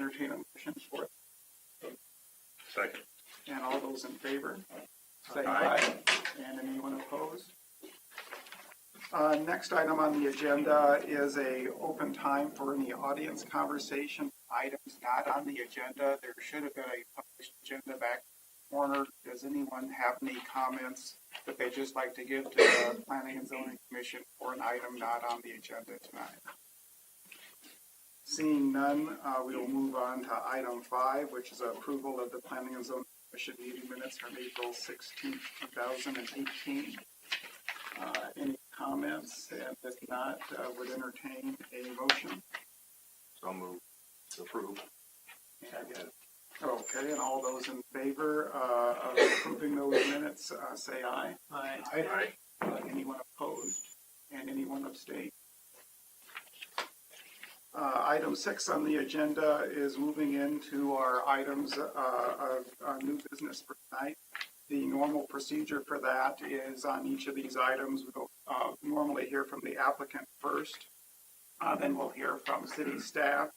entertain a motion for it. Second. And all those in favor, say Aye. aye. And anyone opposed? Next item on the agenda is a open time for any audience conversation. Items not on the agenda. There should have been a published agenda back in the corner. Does anyone have any comments that they just like to give to the Planning and Zoning Commission for an item not on the agenda tonight? Seeing none, we will move on to item 5, which is approval of the Planning and Zoning Commission meeting minutes from April 16th, 2018. Any comments? And if not, would entertain a motion. So moved. Approve. Okay, and all those in favor of approving those minutes, say aye. Aye. Anyone opposed? And anyone abstain? Item 6 on the agenda is moving into our items of new business for tonight. The normal procedure for that is on each of these items, we'll normally hear from the applicant first. Then we'll hear from city staff,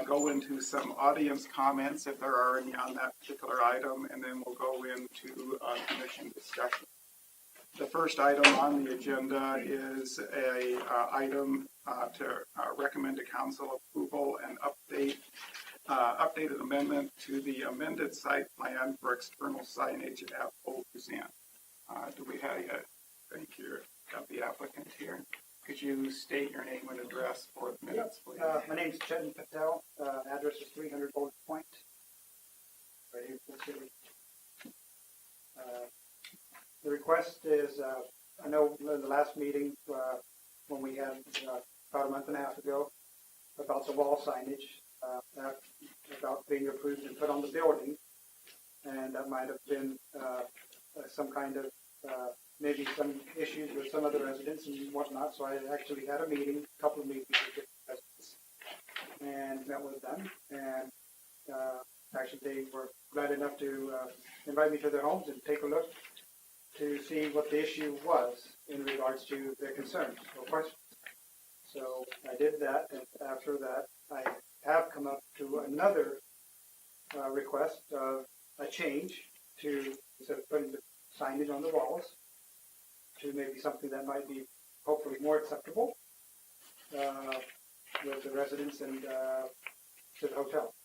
go into some audience comments if there are any on that particular item, and then we'll go into commission discussion. The first item on the agenda is a item to recommend to council approval and updated amendment to the amended site plan for external signage at Polk. Do we have, thank you, got the applicant here. Could you state your name and address for the minutes, please? My name is Chetan Patel. Address is 300 Old Point. Right here in the city. The request is, I know in the last meeting when we had about a month and a half ago about the wall signage, about being approved and put on the building, and that might have been some kind of maybe some issues with some other residents and whatnot. So I actually had a meeting, a couple of meetings with different residents, and met with them. And actually, they were glad enough to invite me to their homes and take a look to see what the issue was in regards to their concerns or questions. So I did that, and after that, I have come up to another request of a change to, instead of putting the signage on the walls, to maybe something that might be hopefully more acceptable with the residents and to the hotel.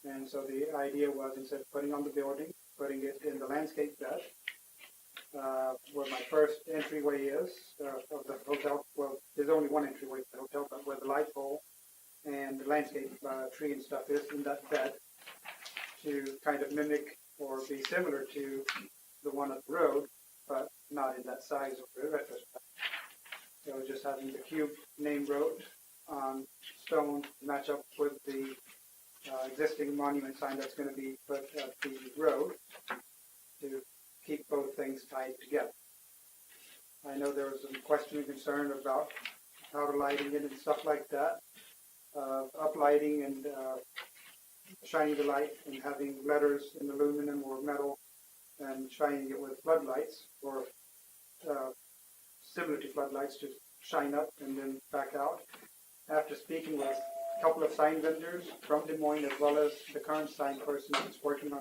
And so the idea was, instead of putting on the building, putting it in the landscape bed, where my first entryway is of the hotel. Well, there's only one entryway to the hotel, but where the light pole and the landscape tree and stuff is in that bed, to kind of mimic or be similar to the one at the road, but not in that size or retrospect. So just having the cube name wrote on stone to match up with the existing monument sign that's going to be put at the road to keep both things tied together. I know there was some question and concern about how to lighting it and stuff like that, uplighting and shining the light and having letters in aluminum or metal and shining it with floodlights or similar to floodlights to shine up and then back out. After speaking with a couple of sign vendors from Des Moines, as well as the current sign person that's working on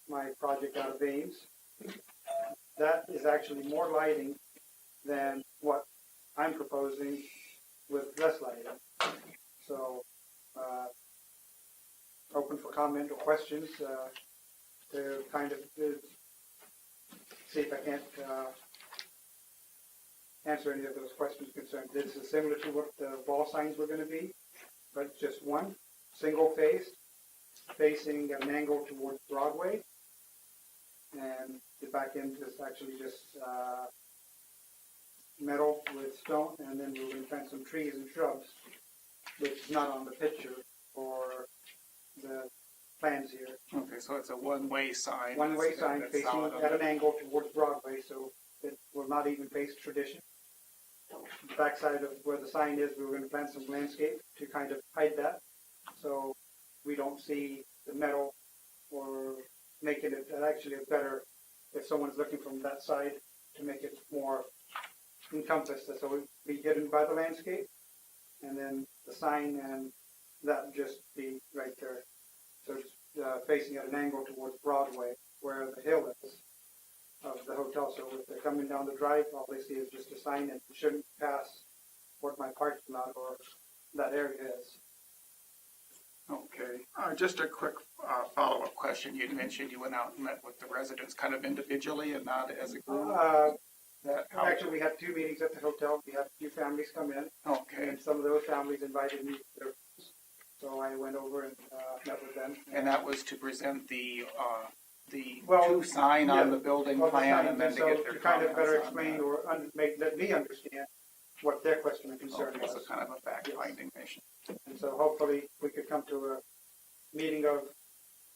my project out of Ames, that is actually more lighting than what I'm proposing with less lighting. So open for comment or questions to kind of see if I can't answer any of those questions concerning. This is similar to what the wall signs were going to be, but just one single face facing at an angle towards Broadway, and the back end is actually just metal with stone, and then we're going to plant some trees and shrubs, which is not on the picture or the plans here. Okay, so it's a one-way sign. One-way sign That's facing solid on at the- an angle towards Broadway, so it will not even face Tradition. The backside of where the sign is, we were going to plant some landscape to kind of hide that, so we don't see the metal or making it actually a better, if someone's looking from that side, to make it more encompassed, so it would be hidden by the landscape, and then the sign and that would just be right facing at an angle towards Broadway, where the hill is of the hotel. So if they're coming down the drive, all they see is just a sign and shouldn't pass what my parking lot or that area is. Okay, just a quick follow-up question. You mentioned you went out and met with the residents kind of individually and not as a group. Actually, we had 2 meetings at the hotel. We had a few families come in, Okay, and some of those families invited me to their rooms. So I went over and met with them. and that was to present the Well, two sign on the building Well, the plan sign, and then and to so get their to kind of comments better on explain that. or let me understand what their question and concern Okay, so was. kind of a fact-finding mission. And so hopefully we could come to a meeting of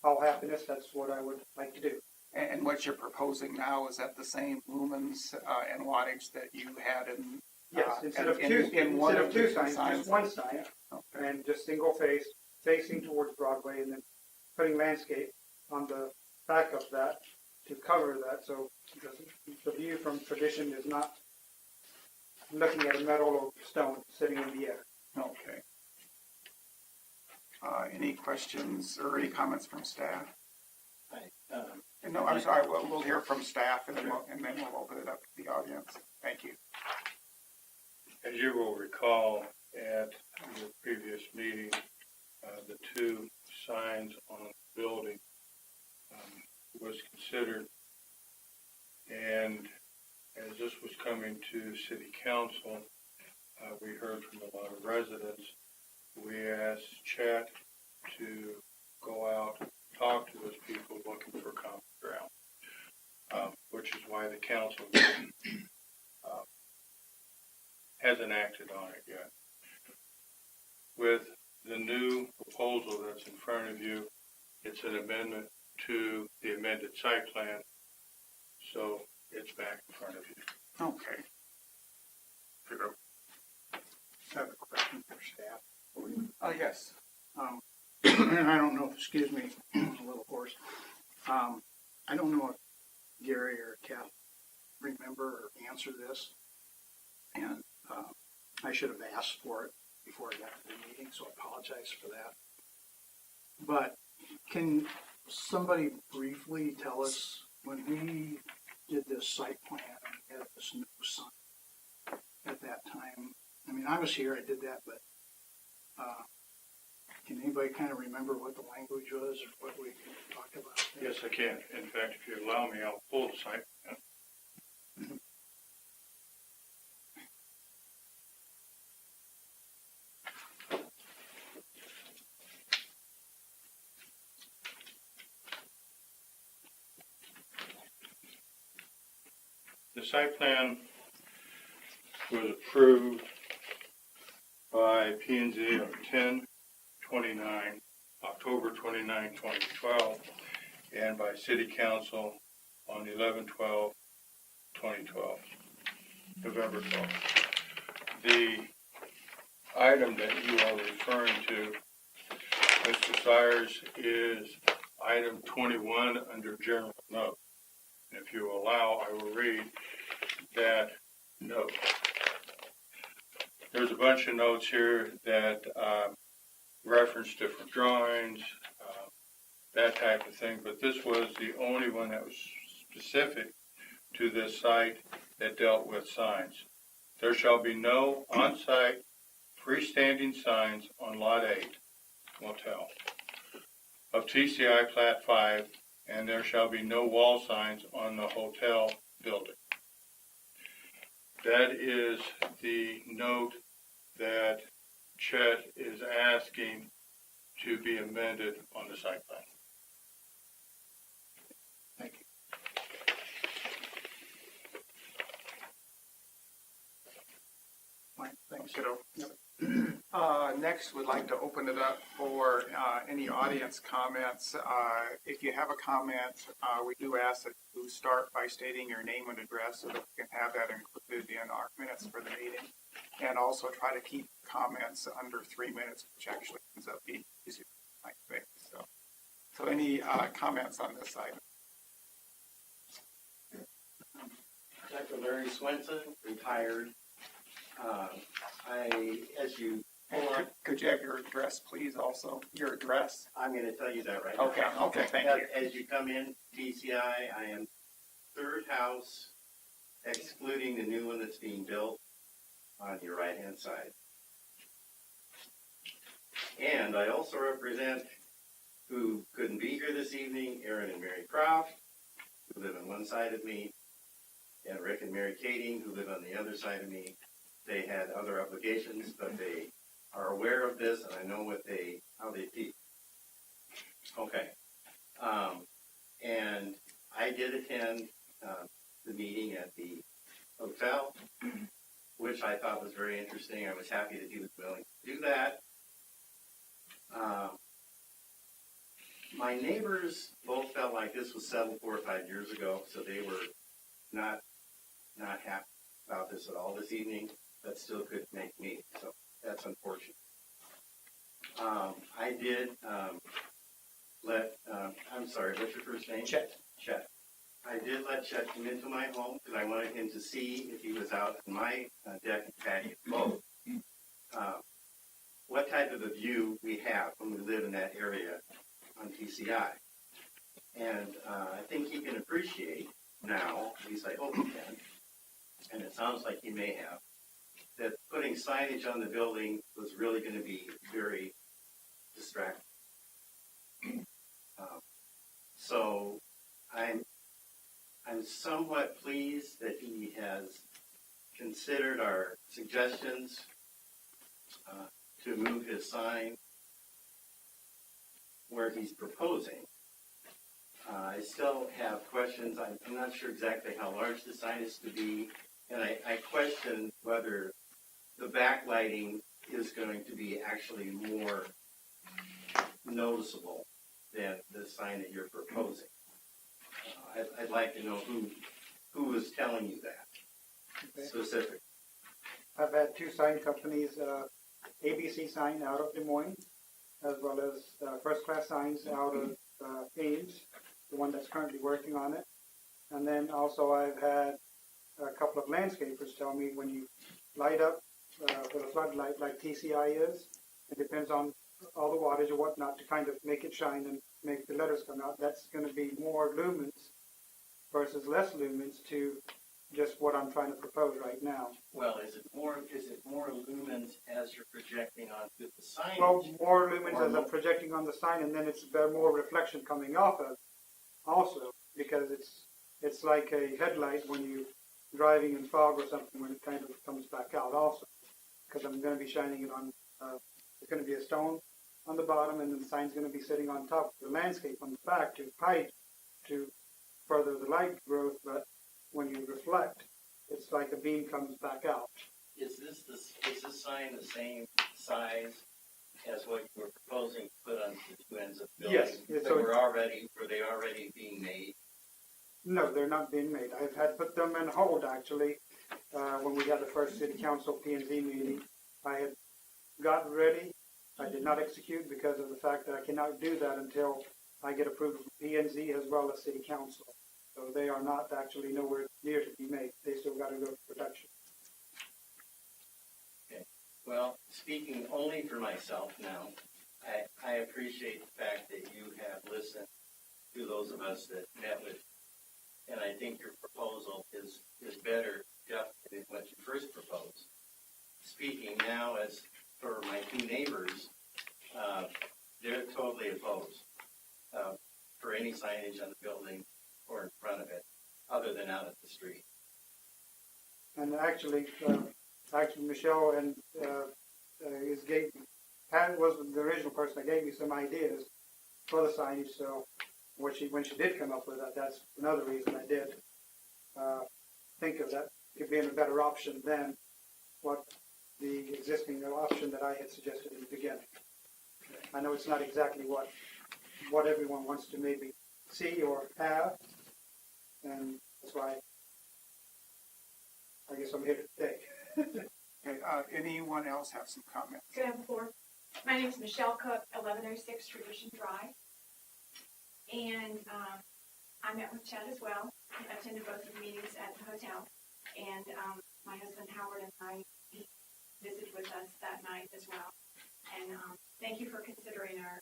all happiness. That's what I would like to do. And what you're proposing now, is that the same lumens and wattage that you had in? Yes, instead of in two, one instead of of the two two signs, signs? just one sign, Okay. and just single face, facing towards Broadway, and then putting landscape on the back of that to cover that, so the view from Tradition is not looking at a metal or stone sitting in the air. Okay. Any questions or any comments from staff? No, I'm sorry, we'll hear from staff and then we'll open it up to the audience. Thank you. As you will recall, at your previous meeting, the 2 signs on the building was considered, and as this was coming to City Council, we heard from a lot of residents. We asked Chet to go out, talk to those people looking for common ground, which is why the council hasn't acted on it yet. With the new proposal that's in front of you, it's an amendment to the amended site plan, so it's back in front of you. Okay. I have a question for staff. Yes. And I don't know, excuse me, I'm a little hoarse. I don't know if Gary or Kath remember or answer this. And I should have asked for it before I got to the meeting, so I apologize for that. But can somebody briefly tell us, when we did this site plan and had this new sign at that time, I mean, I was here, I did that, but can anybody kind of remember what the language was or what we talked about? Yes, I can. In fact, if you allow me, I'll pull the site plan. The site plan was approved by P&Z on October 29, 2012, and by City Council on 11/12/2012, November 12th. The item that you are referring to, Mr. Sires, is item 21 under general note. And if you allow, I will read that note. There's a bunch of notes here that reference different drawings, that type of thing, but this was the only one that was specific to this site that dealt with signs. There shall be no on-site freestanding signs on Lot 8, motel, of TCI Plat 5, and there shall be no wall signs on the hotel building. That is the note that Chet is asking to be amended on the site plan. Thank you. Fine, thanks. Kiddo. Next, we'd like to open it up for any audience comments. If you have a comment, we do ask that you start by stating your name and address so that we can have that included in our minutes for the meeting. And also try to keep comments under 3 minutes, which actually ends up being easier, I think. So any comments on this item? Dr. Larry Swenson, retired. As you And could you have your address, please, also? Your address? I'm going to tell you that right now. Okay, thank you. As you come in, TCI, I am third house, excluding the new one that's being built on your right-hand side. And I also represent, who couldn't be here this evening, Aaron and Mary Croft, who live on one side of me, and Rick and Mary Kading, who live on the other side of me. They had other obligations, but they are aware of this, and I know how they feel. Okay. And I did attend the meeting at the hotel, which I thought was very interesting. I was happy that he was willing to do that. My neighbors both felt like this was settled 4 or 5 years ago, so they were not happy about this at all this evening. That still could make me, so that's unfortunate. I did I'm sorry, what's your first name? Chet. Chet. I did let Chet come into my home because I wanted him to see if he was out on my deck and patio boat, what type of a view we have when we live in that area on TCI. And I think he can appreciate now, at least I hope he can, and it sounds like he may have, that putting signage on the building was really going to be very distracting. So I'm somewhat pleased that he has considered our suggestions to move his sign where he's proposing. I still have questions. I'm not sure exactly how large the sign is to be, and I question whether the backlighting is going to be actually more noticeable than the sign that you're proposing. I'd like to know who is telling you that specifically. I've had 2 sign companies, ABC Sign out of Des Moines, as well as First Class Signs out of Ames, the one that's currently working on it. And then also I've had a couple of landscapers tell me when you light up with a floodlight like TCI is, it depends on all the wattage or whatnot to kind of make it shine and make the letters come out. That's going to be more lumens versus less lumens to just what I'm trying to propose right now. Well, is it more lumens as you're projecting onto the sign? Well, more lumens as I'm projecting on the sign, and then it's more reflection coming off of also, because it's like a headlight when you're driving in fog or something, when it kind of comes back out also, because I'm going to be shining it on, it's going to be a stone on the bottom, and then the sign's going to be sitting on top of the landscape on the back to hide, to further the light growth, but when you reflect, it's like a beam comes back out. Is this sign the same size as what you were proposing to put on the 2 ends of the building? Yes. Were they already being made? No, they're not being made. I've had put them on hold actually. When we had the first city council P&Z meeting, I had gotten ready. I did not execute because of the fact that I cannot do that until I get approval from P&Z as well as city council. So they are not actually nowhere near to be made. They still got to go to production. Okay. Well, speaking only for myself now, I appreciate the fact that you have listened to those of us that met with you. And I think your proposal is better than what you first proposed. Speaking now as for my 2 neighbors, they're totally opposed for any signage on the building or in front of it, other than out at the street. And actually Michelle and Pat was the original person that gave me some ideas for the signage. So when she did come up with that, that's another reason I did think of that could be a better option than what the existing option that I had suggested in the beginning. I know it's not exactly what everyone wants to maybe see or have, and that's why I guess I'm here today. Okay, anyone else have some comments? Good I have the floor? My name is Michelle Cook, 1106 Tradition Drive. And I met with Chad as well. I attended both of the meetings at the hotel. And my husband Howard and I, he visited with us that night as well. and, thank you for considering our,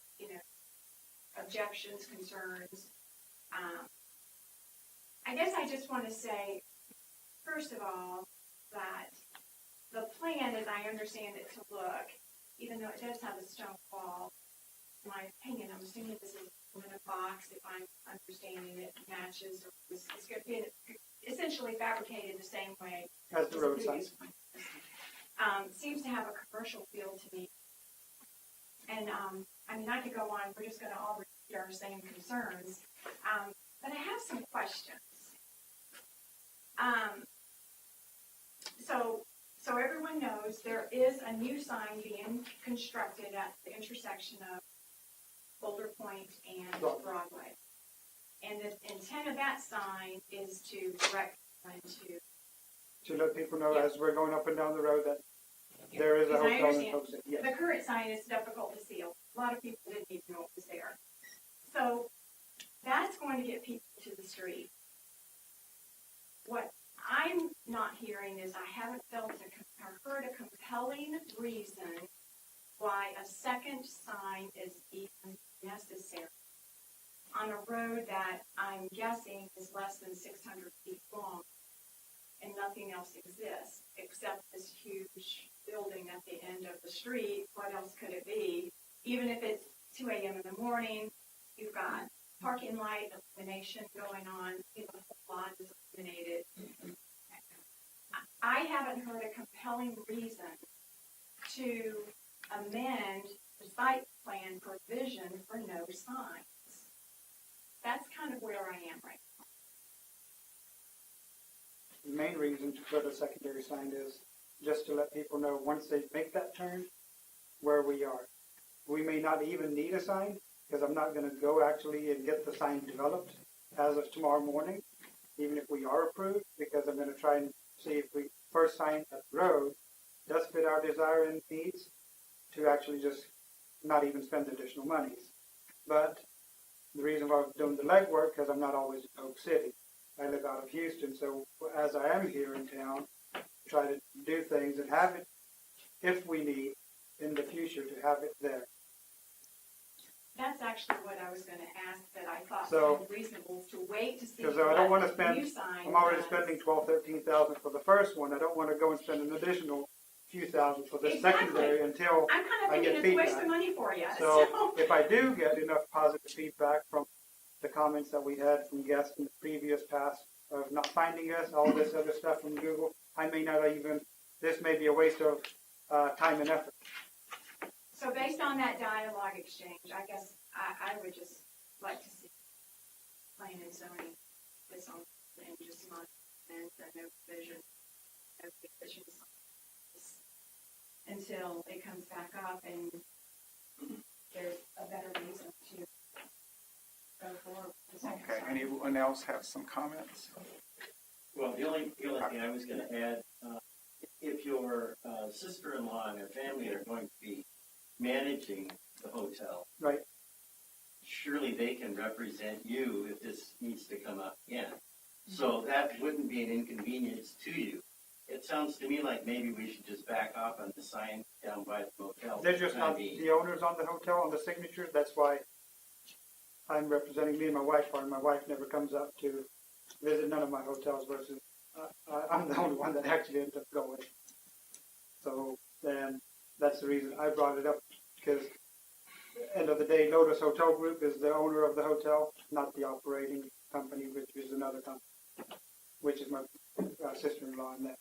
objections, concerns. I guess I just want to say, first of all, that the plan, as I understand it to look, even though it does have a stone wall, in my opinion, I'm assuming this is a box, if I'm understanding it matches, or it's going to be essentially fabricated the same way As the road sign. previous one. Seems to have a commercial feel to me. And, I could go on, we're just going to all repeat our same concerns. But I have some questions. So everyone knows there is a new sign being constructed at the intersection of Boulder Point and Broadway. And the intent of that sign is to direct people To let people know Yeah. as we're going up and down the road that there is a Because I hotel in understand. Polk City. Yes. The current sign is difficult to see. A lot of people didn't even know it was there. So that's going to get people to the street. What I'm not hearing is I haven't heard a compelling reason why a second sign is even necessary on a road that I'm guessing is less than 600 feet long and nothing else exists except this huge building at the end of the street. What else could it be? Even if it's 2 a.m. in the morning, you've got parking light illumination going on, the whole lot is illuminated. I haven't heard a compelling reason to amend the site plan provision for no signs. That's kind of where I am right now. The main reason to put a secondary sign is just to let people know once they make that turn where we are. We may not even need a sign because I'm not going to go actually and get the sign developed as of tomorrow morning, even if we are approved, because I'm going to try and see if we first sign at the road does fit our desire and needs to actually just not even spend additional monies. But the reason why I'm doing the legwork, because I'm not always in Oak City. I live out of Houston, so as I am here in town, try to do things and have it, if we need, in the future, to have it there. That's actually what I was going to ask, that I thought So- seemed reasonable to wait to see. Because I don't want to what spend, new sign I'm already does. spending $12,000-13,000 for the first one. I don't want to go and spend an additional few thousand for the Exactly. secondary until I'm kind of I get thinking it's a waste feedback. of money for you. So if I do get enough positive feedback from the comments that we had from guests in the previous past of not finding us, all this other stuff from Google, I may not even, this may be a waste of time and effort. So based on that dialogue exchange, I guess I would just like to see planning and zoning this on and just not and no vision, no vision until it comes back up and there's a better reason to go forward with the second Okay, sign. anyone else have some comments? Well, the only thing I was going to add, if your sister-in-law and her family are going to be managing the hotel, Right. surely they can represent you if this needs to come up again. So that wouldn't be an inconvenience to you. It sounds to me like maybe we should just back off on the sign down by the motel. They're just not the owners on the hotel, on the signatures. That's why I'm representing me and my wife, or my wife never comes up to visit none of my hotels versus I'm the only one that actually ends up going. So then that's the reason I brought it up, because end of the day, Lotus Hotel Group is the owner of the hotel, not the operating company, which is another company, which is my sister-in-law in that.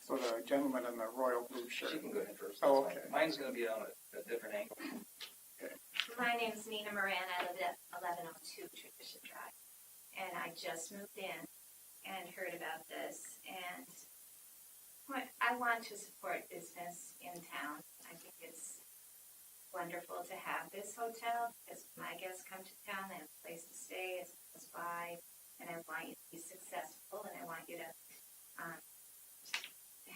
So the gentleman in the royal blue shirt. She can go ahead first. Oh, That's okay. fine. Mine's going to be on a different angle. My name's Nina Moran. I live at 1102 Tradition Drive. And I just moved in and heard about this. And I want to support business in town. I think it's wonderful to have this hotel because my guests come to town, they have a place to stay, it's close by, and I want you to be successful, and I want you to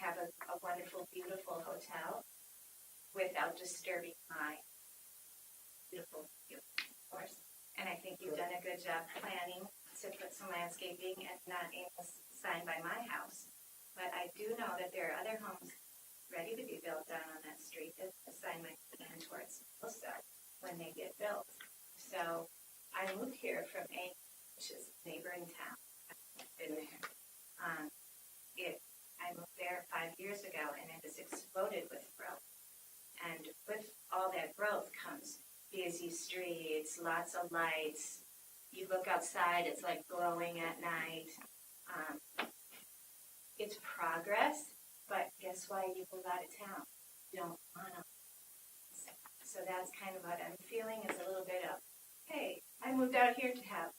have a wonderful, beautiful hotel without disturbing my beautiful view, of course. And I think you've done a good job planning to put some landscaping and not a sign by my house. But I do know that there are other homes ready to be built down on that street. The sign might be down towards also when they get built. So I moved here from A, which is a neighboring town. I've been there. I moved there 5 years ago, and it has exploded with growth. And with all that growth comes busy streets, lots of lights. You look outside, it's like glowing at night. It's progress, but guess why you move out of town? You don't want to. So that's kind of what I'm feeling, is a little bit of, hey, I moved out here to have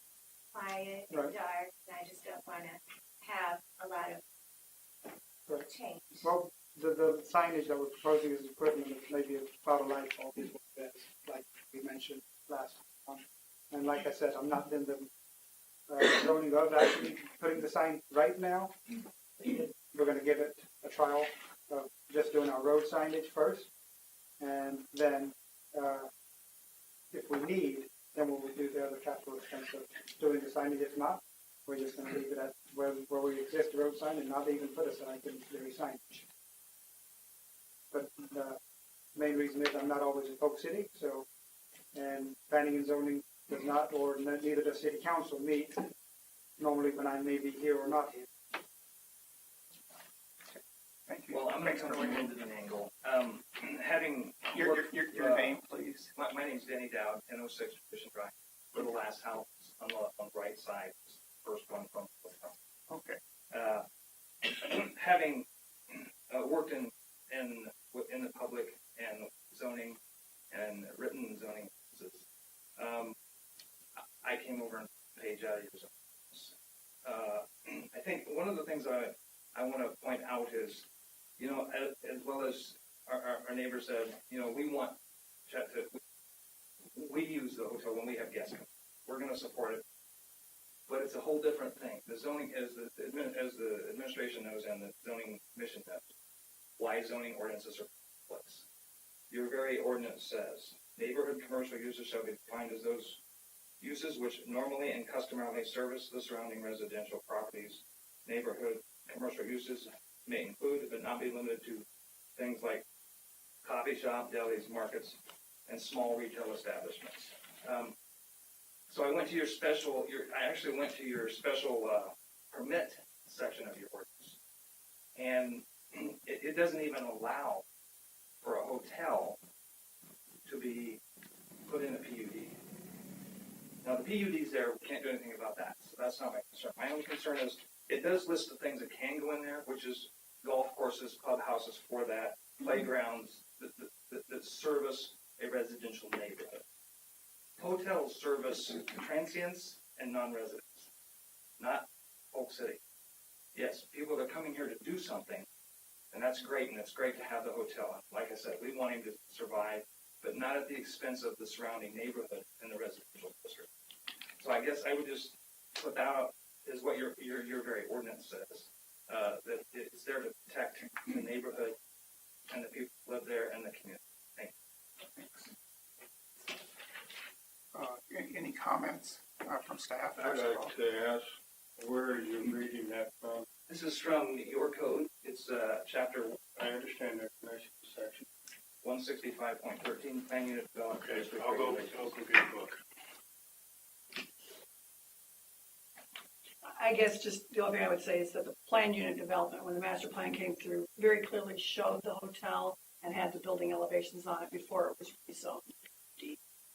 quiet and Right. dark, and I just don't want to have a lot of Right. change. Well, the signage that we're proposing is equivalent of maybe about a light bulb, like we mentioned last time. And like I said, I'm not in the zoning of actually putting the sign right now. We're going to give it a trial of just doing our road signage first. And then if we need, then we'll do the other capital expense of doing the signage. If not, we're just going to leave it at where we exist, the road sign, and not even put a sign in the signage. But the main reason is I'm not always in Polk City, so, and planning and zoning does not, or neither does city council meet normally when I may be here or not here. Thank you. Well, I'm going Thanks to for come from a coming in. different angle. Having Your worked, name, please. my name's Denny Dowd, 1006 Tradition Drive. We're the last house on the right side, first one from the house. Okay. Having worked in the public and zoning and written zoning, I came over and page out of your zoning. I think one of the things I want to point out is, as well as our neighbor said, we use the hotel when we have guests come. We're going to support it, but it's a whole different thing. The zoning, as the administration knows and the zoning commission knows, why zoning ordinances are in place. Your very ordinance says, neighborhood commercial uses shall be defined as those uses which normally and customarily service the surrounding residential properties. Neighborhood commercial uses may include, but not be limited to, things like coffee shop, delis, markets, and small retail establishments. So I went to I actually went to your special permit section of your ordinance, and it doesn't even allow for a hotel to be put in a PUD. Now the PUD's there, we can't do anything about that, so that's not my concern. My only concern is it does list the things that can go in there, which is golf courses, clubhouses for that, playgrounds that service a residential neighborhood. Hotels service transients and non-residents, not Polk City. Yes, people are coming here to do something, and that's great, and it's great to have the hotel. Like I said, we want him to survive, but not at the expense of the surrounding neighborhood and the residential district. So I guess I would just put that out is what your very ordinance says, that it's there to protect the neighborhood and the people who live there and the community. Thank you. Any comments from staff? I'd like to ask, where are you reading that from? This is from your code. It's chapter I understand that connection section. 165.13, Plan Unit Development. Okay, District I'll go Regulations. get a book. I guess just the only thing I would say is that the planned unit development, when the master plan came through, very clearly showed the hotel and had the building elevations on it before it was rezoned.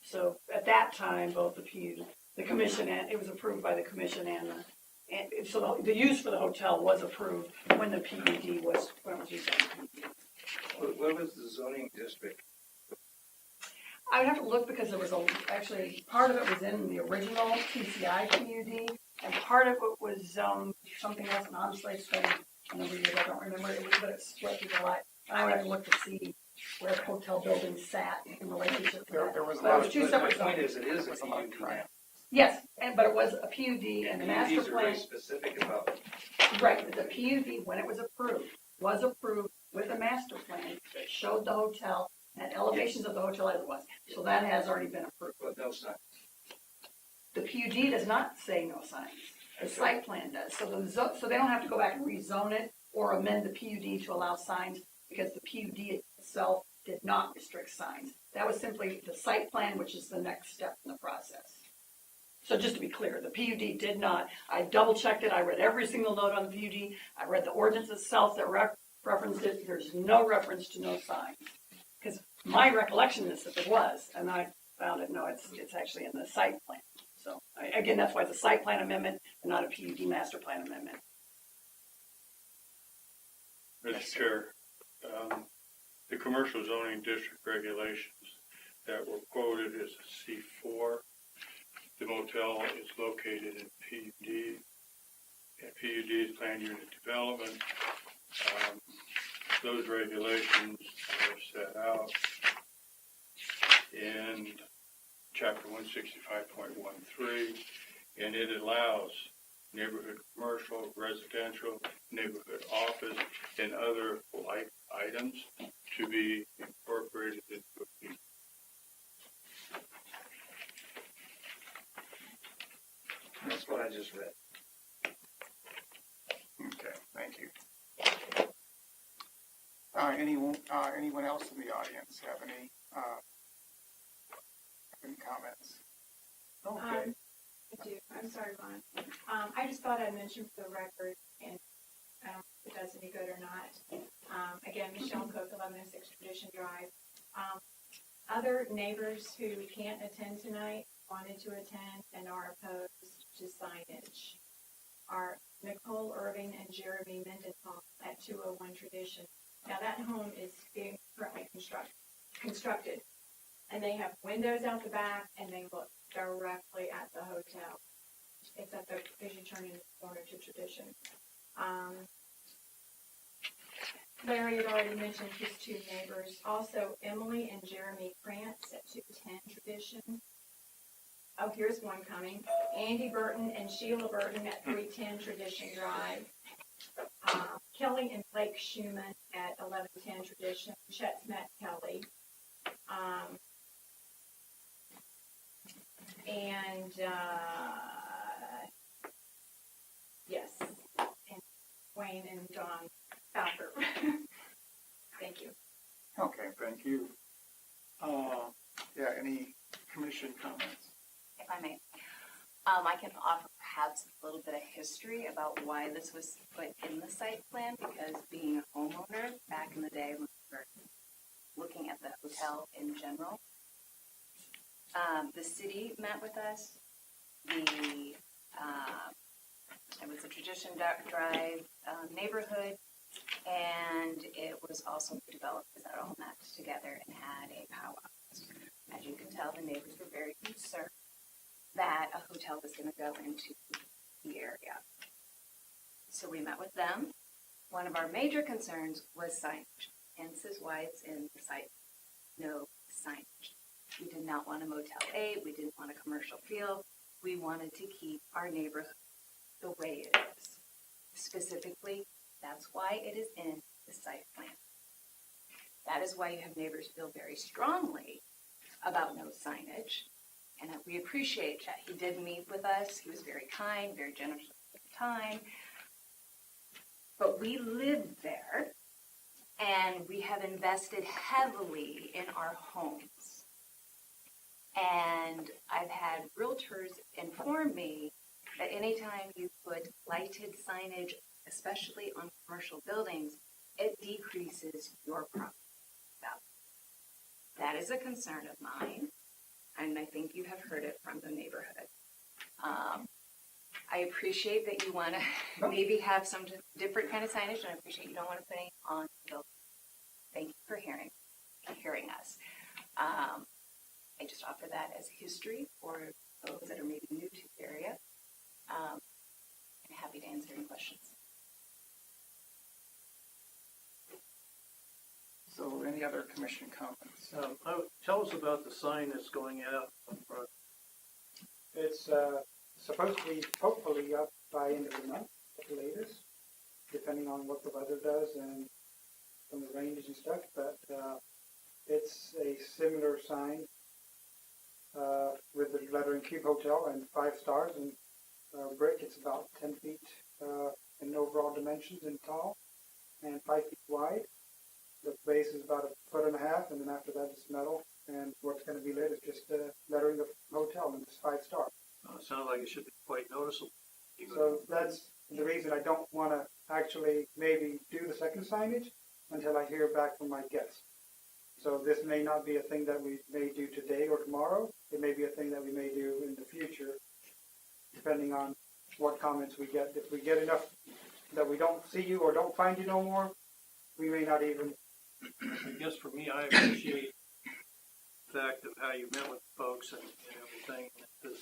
So at that time, both the commission, and it was approved by the commission and so the use for the hotel was approved when the PUD was, when it was rezoned. What was the zoning district? I would have to look because there was actually, part of it was in the original TCI PUD, and part of it was zoned something else, and honestly, it's been in the years, I don't remember, but it's split through the lot. I would have to look to see where the hotel building sat in relationship to that. There was a But it lot was of- two My separate point zones. is, it is a It was a lot of PUD crime. now. Yes, but it was a PUD, and the master PUDs are very plan, specific about, right, but the PUD, when it was approved with a master plan that showed the hotel and elevations of the hotel as it was. So that has already been approved. but no signs. The PUD does not say no signs. The site plan does. So they don't have to go back and rezone it or amend the PUD to allow signs. because the PUD itself did not restrict signs. That was simply the site plan, which is the next step in the process. So just to be clear, the PUD did not, I double checked it, I read every single note on the PUD, I read the ordinance itself that referenced it, there's no reference to no signs. Because my recollection is that there was, and I found it, no, it's actually in the site plan. So, again, that's why it's a site plan amendment and not a PUD master plan amendment. Mr. Chair, the commercial zoning district regulations that were quoted as a C4, the motel is located in PUD, and PUD is planned unit development. Those regulations are set out in Chapter 165.13, and it allows neighborhood commercial, residential, neighborhood office, and other like items to be incorporated into a PUD. That's what I just read. Okay, thank you. Anyone else in the audience have any comments? Okay. I do. I'm sorry, Ron. I just thought I'd mention for the record, and I don't know if it does any good or not. Again, Michelle Cook, 1106 Tradition Drive. Other neighbors who can't attend tonight wanted to attend and are opposed to signage are Nicole Irving and Jeremy Mendenhall at 201 Tradition. Now that home is being currently constructed, and they have windows out the back, and they look directly at the hotel. It's at the, as you turn in the corner to Tradition. Larry had already mentioned his two neighbors. Also, Emily and Jeremy Krantz at 210 Tradition. Oh, here's one coming. Andy Burton and Sheila Burton at 310 Tradition Drive. Kelly and Blake Schumann at 1110 Tradition. Chet's met Kelly. Yes, and Wayne and John Thacker. Thank you. Okay, thank you. Yeah, any commission comments? If I may. I can offer perhaps a little bit of history about why this was put in the site plan, because being a homeowner back in the day when we were looking at the hotel in general, the city met with us. It was a Tradition Drive neighborhood, and it was also developed that all met together and had a powwow. As you can tell, the neighbors were very concerned that a hotel was going to go into the area. So we met with them. One of our major concerns was signage, and this is why it's in the site. No signage. We did not want a Motel 8. We didn't want a commercial feel. We wanted to keep our neighborhood the way it is. Specifically, that's why it is in the site plan. That is why you have neighbors feel very strongly about no signage. And we appreciate that. He did meet with us. He was very kind, very generous with the time. But we live there, and we have invested heavily in our homes. And I've had realtors inform me that anytime you put lighted signage, especially on commercial buildings, it decreases your property value. That is a concern of mine, and I think you have heard it from the neighborhood. I appreciate that you want to maybe have some different kind of signage, and I appreciate you don't want to put any on the building. Thank you for hearing us. I just offer that as history for those that are maybe new to the area. I'm happy to answer any questions. So any other commission comments? Tell us about the sign that's going out on front. It's supposed to be hopefully up by end of the month at the latest, depending on what the weather does and from the ranges and stuff. But it's a similar sign with the lettering Cube Hotel and 5 stars and brick. It's about 10 feet in overall dimensions and tall and 5 feet wide. The base is about 1.5 feet, and then after that it's metal, and what's gonna be lit is just lettering the hotel, and it's 5-star. It sounds like it should be quite noticeable. So that's the reason I don't wanna actually maybe do the second signage until I hear back from my guests. So this may not be a thing that we may do today or tomorrow. It may be a thing that we may do in the future, depending on what comments we get. If we get enough that we don't see you or don't find you no more, we may not even. I guess for me, I appreciate the fact of how you met with folks and everything. Because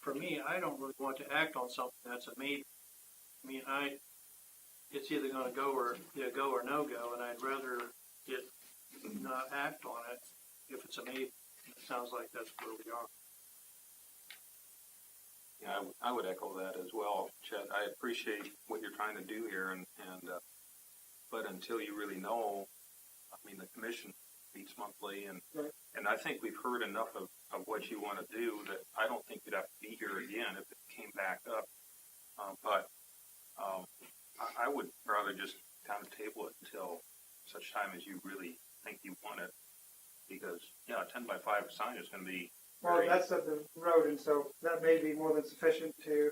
for me, I don't really want to act on something that's a maybe. I mean, it's either going to go or no go, and I'd rather it not act on it if it's a maybe. It sounds like that's where we are. Yeah, I would echo that as well, Chet. I appreciate what you're trying to do here, but until you really know, I mean, the commission meets monthly, and Right. and I think we've heard enough of what you want to do that I don't think you'd have to be here again if it came back up. But I would rather just kind of table it until such time as you really think you want it, because a 10x5 sign is going to be Well, very that's at the road, and so that may be more than sufficient to,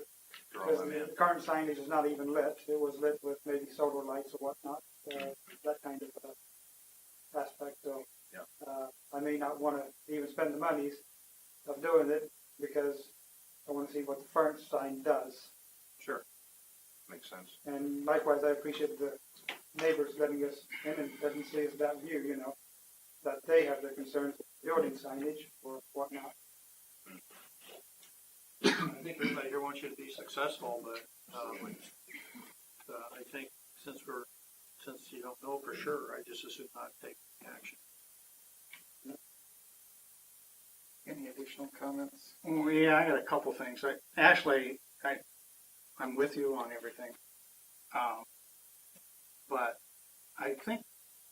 draw because them in. the current signage is not even lit. It was lit with maybe solar lights or whatnot, that kind of aspect. So Yeah. I may not want to even spend the monies of doing it because I want to see what the current sign does. Sure, makes sense. And likewise, I appreciate the neighbors letting us in and letting see us that view, that they have their concerns with building signage or whatnot. I think everybody here wants you to be successful, but I think since you don't know for sure, I just assume not take action. Any additional comments? Oh, yeah, I got a couple things. I'm with you on everything. But I think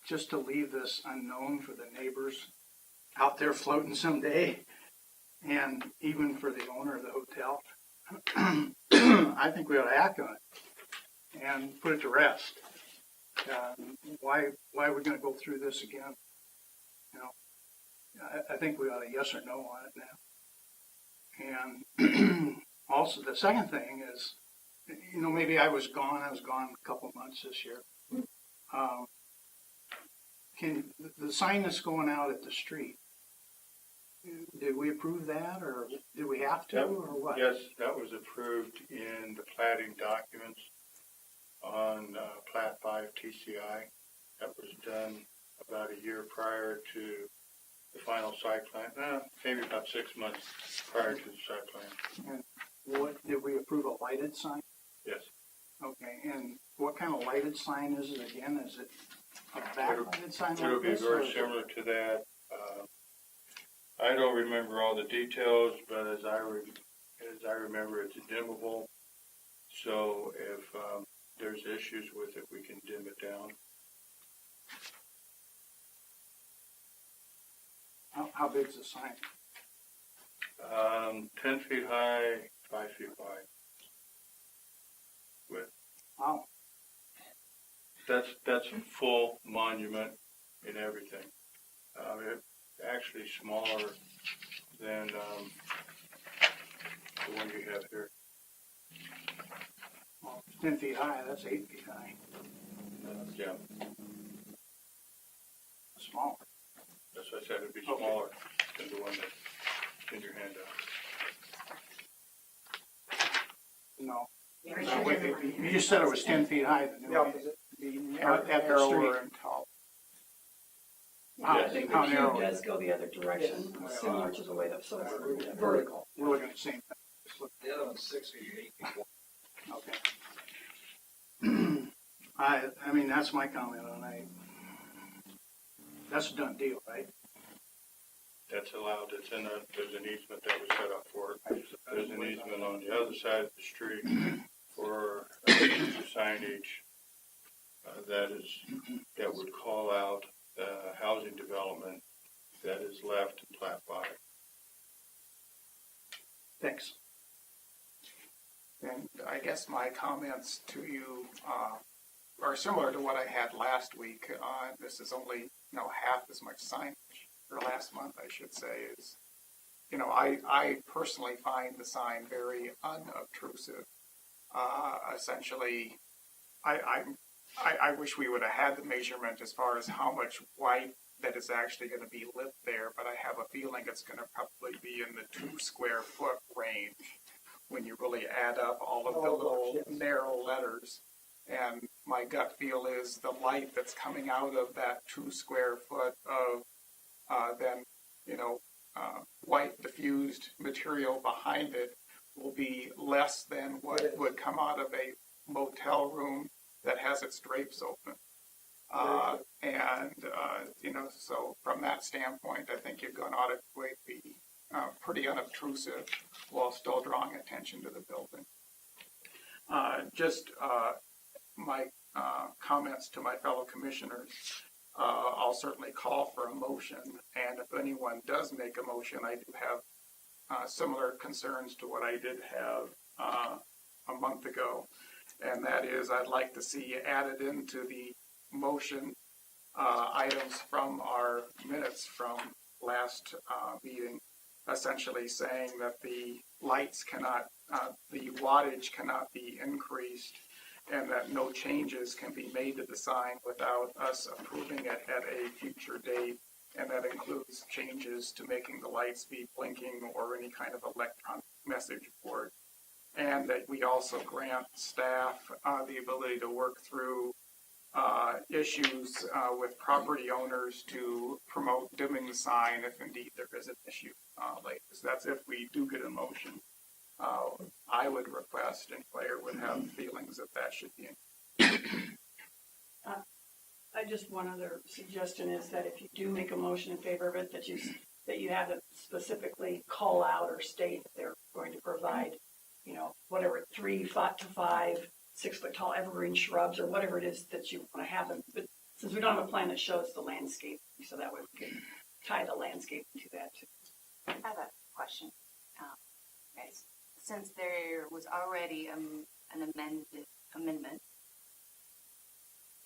just to leave this unknown for the neighbors out there floating someday, and even for the owner of the hotel, I think we ought to act on it and put it to rest. Why are we going to go through this again? I think we ought to yes or no on it now. And also the second thing is, maybe I was gone a couple months this year. Can the sign that's going out at the street, did we approve that, or did we have to, or what? Yes, that was approved in the plating documents on Plat 5 TCI. That was done about a year prior to the final site plan, maybe about 6 months prior to the site plan. And what, did we approve a lighted sign? Yes. Okay, and what kind of lighted sign is it again? Is it a backlighted sign It'll like be this? very similar to that. I don't remember all the details, but as I remember, it's dimmable. So if there's issues with it, we can dim it down. How big's the sign? 10 feet high, 5 feet wide. Wow. That's a full monument and everything. It's actually smaller than the one you have here. Well, 10 feet high, that's 8 feet high. Yeah, Small. that's what I said. It'd be Okay. smaller than the one that's in your handout. No. No, wait, you just said it was 10 feet high. The new The opposite. at the narrower street. And tall. I Yes. think How the narrow cube is does go the other direction, Yes. similar to the way that, so it's vertical. We're looking at the same thing. Just look- The other one's 6 feet, 8 feet. Okay. I mean, that's my comment on it. That's a done deal, right? That's allowed. It's in there's an easement that was set up for it. There's an easement on the other side of the street for future signage that would call out the housing development that is left in Plat 5. Thanks. And I guess my comments to you are similar to what I had last week. This is only, half as much signage, or last month, I should say, is, I personally find the sign very unobtrusive. Essentially, I wish we would have had the measurement as far as how much white that is actually going to be lit there, but I have a feeling it's going to probably be in the 2 square foot range when you really add up all of the little narrow letters. And my gut feel is the light that's coming out of that 2 square foot of then, white diffused material behind it will be less than what would come out of a motel room that has its drapes open. So from that standpoint, I think you're going to be pretty unobtrusive while still drawing attention to the building. My comments to my fellow commissioners, I'll certainly call for a motion, and if anyone does make a motion, I do have similar concerns to what I did have a month ago, and that is I'd like to see added into the motion items from our minutes from last meeting, essentially saying that the lights cannot, the wattage cannot be increased, and that no changes can be made to the sign without us approving it at a future date, and that includes changes to making the lights be blinking or any kind of electronic message board, and that we also grant staff the ability to work through issues with property owners to promote dimming the sign if indeed there is an issue later. So that's if we do get a motion. I would request, and Claire would have feelings that should be in. One other suggestion is that if you do make a motion in favor of it, that you have it specifically call out or state that they're going to provide, whatever 3 to 5 6-foot tall evergreen shrubs or whatever it is that you want to have them. But since we don't have a plan that shows the landscape, so that way we can tie the landscape into that too. I have a question, guys. Since there was already an amendment,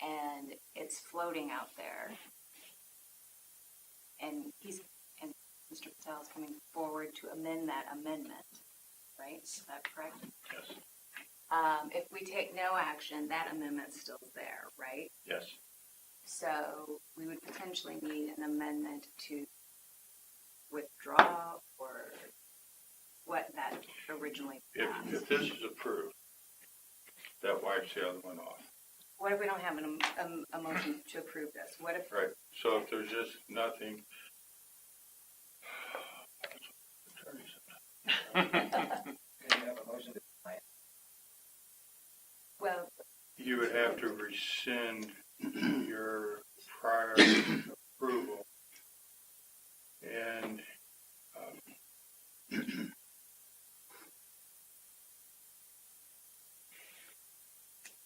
and it's floating out there, and Mr. Patel is coming forward to amend that amendment, right? Is that correct? Yes. If we take no action, that amendment's still there, right? Yes. So we would potentially need an amendment to withdraw or what that originally passed. If this is approved, that wipes the other one off. What if we don't have a motion to approve this? What if? Right. So if there's just nothing. And you have a motion to deny it. Well, You would have to rescind your prior approval. And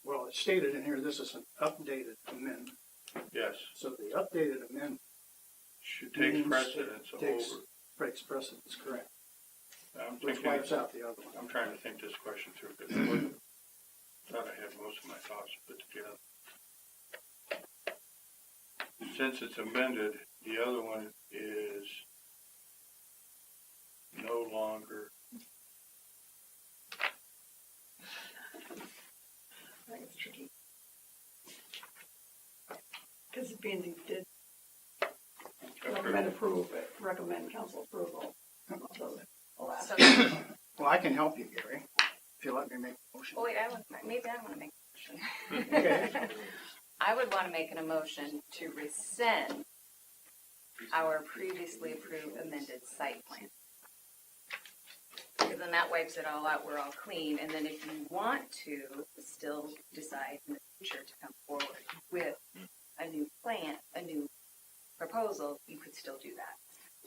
Well, it's stated in here, this is an updated amendment. yes, So the updated amendment takes means precedence it takes- over. Takes precedence, correct. I'm Which thinking, wipes out the other one. I'm trying to think this question through because I thought I had most of my thoughts put together. Since it's amended, the other one is no longer. I think it's tricky. Because B&Z did recommend council approval of the last. so, Well, I can help you, Gary, if you let me make a motion. oh wait, maybe I want to make a motion. Okay. I would want to make an emotion to rescind our previously approved amended site plan. Because then that wipes it all out, we're all clean, and then if you want to still decide in the future to come forward with a new plan, a new proposal, you could still do that.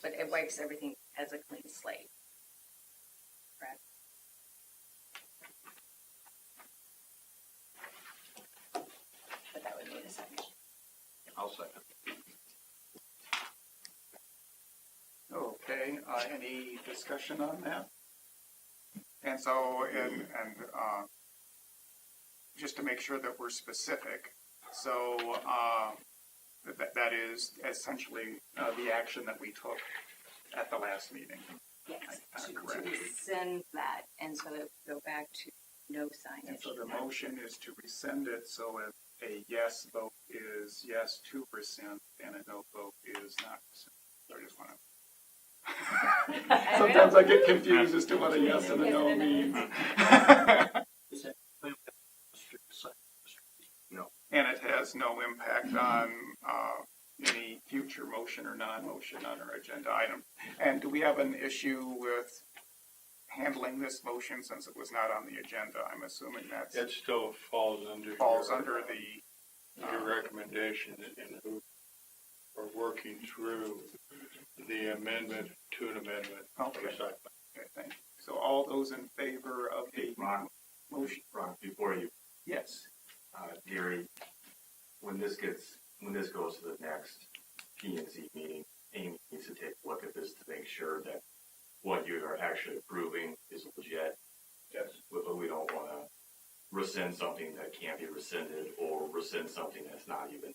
But it wipes everything as a clean slate. Correct? But that would need a second. I'll second. Okay, any discussion on that? And so, just to make sure that we're specific. So that is essentially the action that we took at the last meeting. Yes, to Correct. rescind that, and so that we go back to no signage. And so the motion is to rescind it, so if a yes vote is yes to rescind, and a no vote is not rescind. So I just want to. Sometimes I get confused as to what a yes and a no means. Is that street sign? And it has no impact on any future motion or non-motion on our agenda item. And do we have an issue with handling this motion since it was not on the agenda? I'm assuming It still falls under your your recommendation, and who are working through the amendment to an amendment. Okay. Recycling. Okay, thank you. So all those in favor of the motion? Ron, before you, Yes. Gary, when this goes to the next P&Z meeting, Amy needs to take a look at this to make sure that what you are actually approving is legit. Yes. But we don't want to rescind something that can't be rescinded or rescind something that's not even.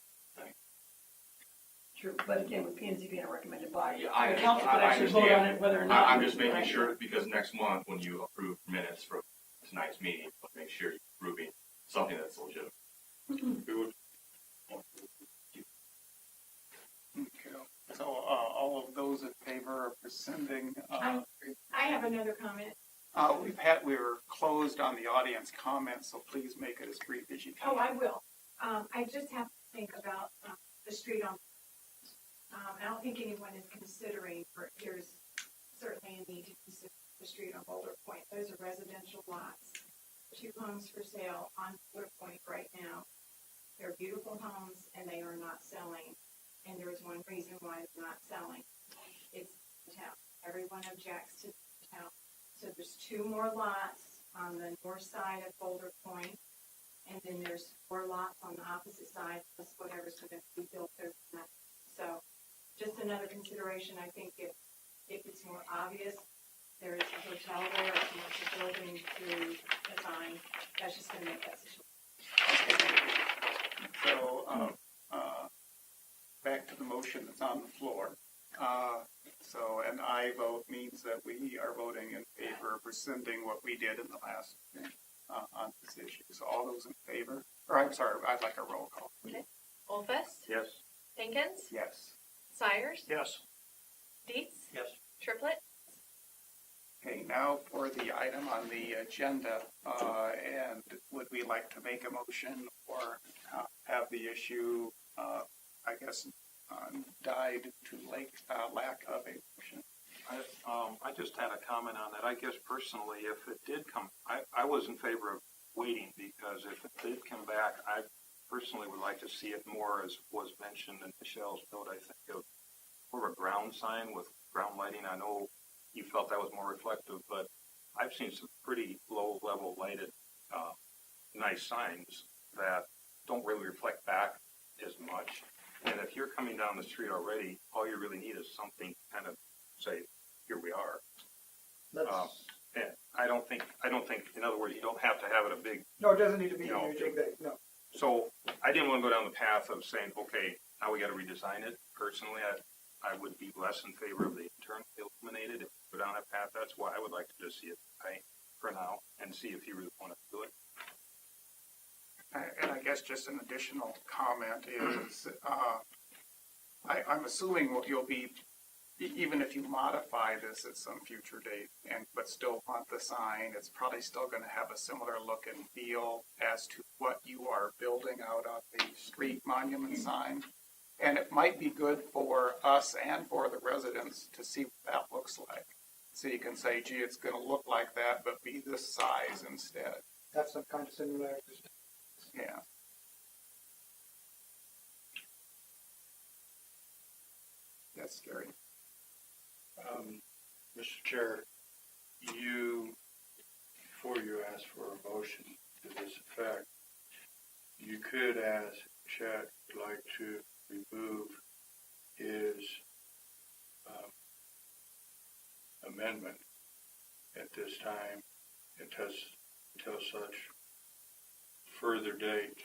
True, but again, with P and Z being a recommended body, Yeah, the council could actually vote on it whether or not. I'm just making Right. sure, because next month when you approve minutes from tonight's meeting, make sure you're approving something that's legitimate. We would Okay. So all of those in favor of rescinding, I have another comment. we were closed on the audience comments, so please make it as brief as you can. Oh, I will. I just have to think about the street on. I don't think anyone is considering, or there's certainly a need to consider the street on Boulder Point. Those are residential lots. 2 homes for sale on Boulder Point right now. They're beautiful homes and they are not selling. And there is one reason why they're not selling. It's downtown. Everyone objects to downtown. So there's 2 more lots on the north side of Boulder Point. And then there's 4 lots on the opposite side, plus whatever's going to be built over that. So just another consideration, I think if it's more obvious, there is a hotel there, a commercial building through the sign, that's just going to make that situation. So back to the motion that's on the floor. So an I vote means that we are voting in favor of rescinding what we did in the last on this issue. So all those in favor, or I'm sorry, I'd like a roll call. Olfest, Yes. Jenkins, Yes. Sires, Yes. Dietz, Yes. Triplett. Okay, now for the item on the agenda, and would we like to make a motion or have the issue, I guess, died to lack of a motion? I just had a comment on that. I guess personally, if it did come, I was in favor of waiting, because if it did come back, I personally would like to see it more, as was mentioned in Michelle's note, I think, of more of a ground sign with ground lighting. I know you felt that was more reflective, but I've seen some pretty low-level lighted, nice signs that don't really reflect back as much. And if you're coming down the street already, all you really need is something to kind of say, here we are. And I don't think, in other words, you don't have to have it a big. No, it doesn't need to be No. a huge big, no. So I didn't want to go down the path of saying, okay, now we got to redesign it. Personally, I would be less in favor of the internally illuminated. If we go down that path, that's why I would like to just see it for now and see if you really want to do it. And I guess just an additional comment is, I'm assuming what you'll be, even if you modify this at some future date but still want the sign, it's probably still going to have a similar look and feel as to what you are building out on the street monument sign. And it might be good for us and for the residents to see what that looks like. So you can say, gee, it's going to look like that, but be this size instead. Have some kind of similarities. Yeah. That's scary. Mr. Chair, before you ask for a motion to this effect, you could ask Chet would like to remove his amendment at this time until such further date.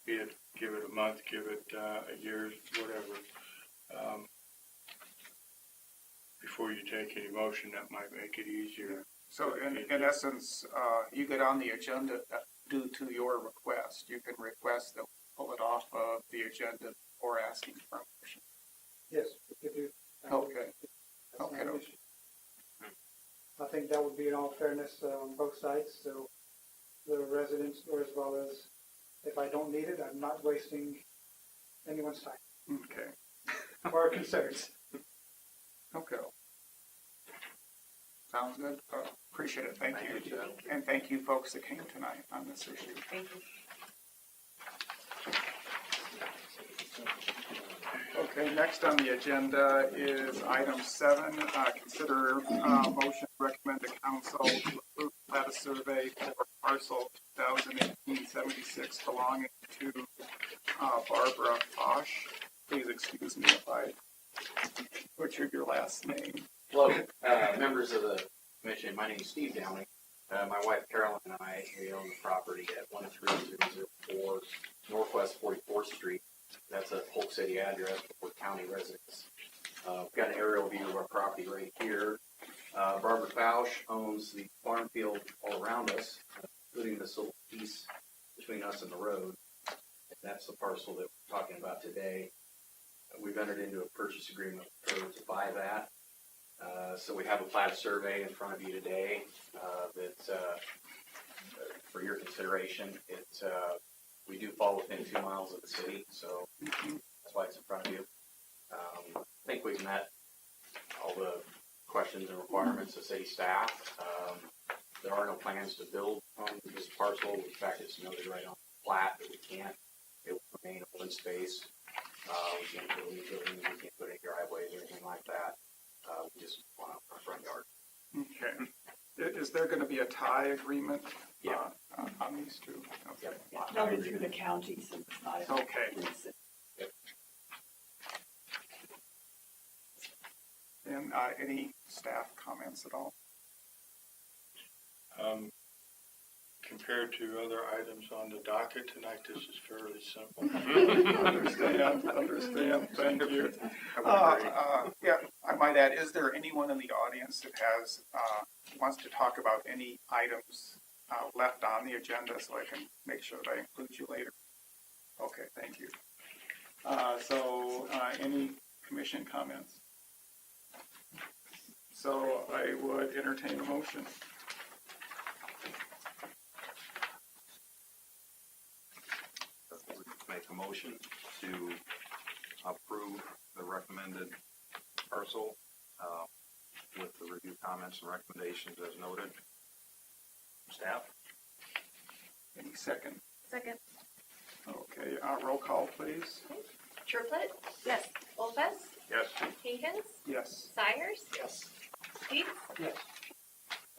Be it, give it a month, give it a year, whatever. Before you take any motion, that might make it easier. So in essence, you get on the agenda due to your request. You can request that we pull it off of the agenda or asking for a motion. Yes, we could do. Okay. That's not an Okay. issue. I think that would be in all fairness on both sides, so the residents, or as well as, if I don't need it, I'm not wasting anyone's time Okay. or concerns. Okay. Sounds good. Appreciate it. Thank you. And thank you folks that came tonight on this issue. Thank you. Okay, next on the agenda is item 7. Consider motion to recommend the council to approve plat of survey for parcel 2018-76 belonging to Barbara Fosh. Please excuse me if I butchered your last name. Hello, members of the commission. My name is Steve Downing. My wife Carolyn and I, we own the property at 13004 Northwest 44th Street. That's a Polk City address for County residents. We've got an aerial view of our property right here. Barbara Fausch owns the farm field all around us, including this little piece between us and the road. And that's the parcel that we're talking about today. We've entered into a purchase agreement with her to buy that. So we have a plat of survey in front of you today that's for your consideration. We do fall within 2 miles of the city, so that's why it's in front of you. I think we've met all the questions and requirements of city staff. There are no plans to build on this parcel. In fact, it's noted right on the plat that we can't. It will remain open space. We can't build any buildings, we can't put any driveways or anything like that. We just want our front yard. Okay. Is there going to be a tie agreement? Yeah. On these two? Okay. That'll be through the county, so it's not. Okay. And any staff comments at all? Compared to other items on the docket tonight, this is fairly simple. Understand. Thank you. Yeah, I might add, is there anyone in the audience that has, wants to talk about any items left on the agenda so I can make sure that I include you later? Okay, thank you. So any commission comments? So I would entertain a motion. Make a motion to approve the recommended parcel with the review comments and recommendations as noted. Staff? Any second? Second. Okay, roll call, please. Triplett? Yes. Olfest? Yes. Hankins? Yes. Sires? Yes. Deeds?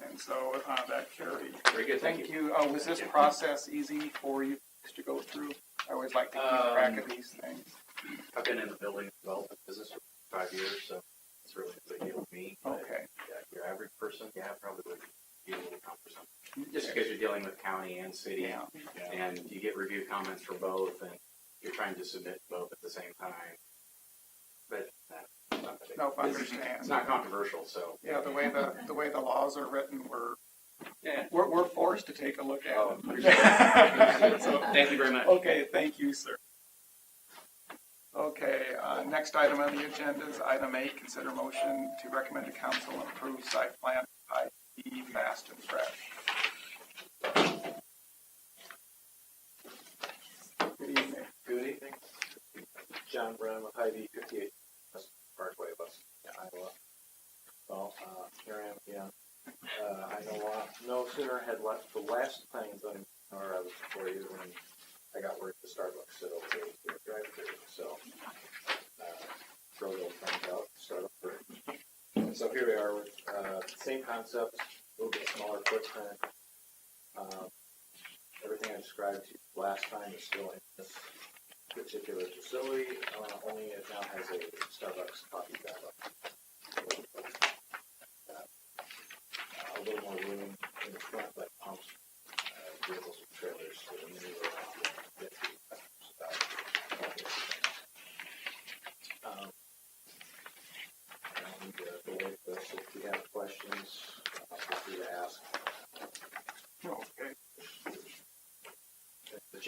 And so that carried. Very good, thank you. Was this process easy for you to go through? I always like to keep track of these things. I've been in the building development business for 5 years, so it's really a big deal with me. But, Okay. yeah, your average person, probably would be a little cumbersome. Just because you're dealing with county and city, Yeah. and you get review comments for both, and you're trying to submit both at the same time. But that's not the No, I It's understand. not controversial, so. Yeah, the way the laws are written, Yeah. we're forced to take a look at Oh, it. appreciate it. So, Thank you very much. okay, thank you, sir. Okay, next item on the agenda is item 8. Consider motion to recommend to council approve site plan IP Fast and Fresh. Good evening. Good evening. John Brown with Hy-Vee 58 West Parkway, West Iowa. Well, here I am again. I no sooner had left the last planning and zoning or I was before you when I got word the Starbucks said okay to drive through. So throw those things out, start over. And so here we are with same concept, a little bit smaller footprint. Everything I described to you last time is still in this particular facility, only it now has a Starbucks coffee shop. A little more room in the front, like pumps, vehicles and trailers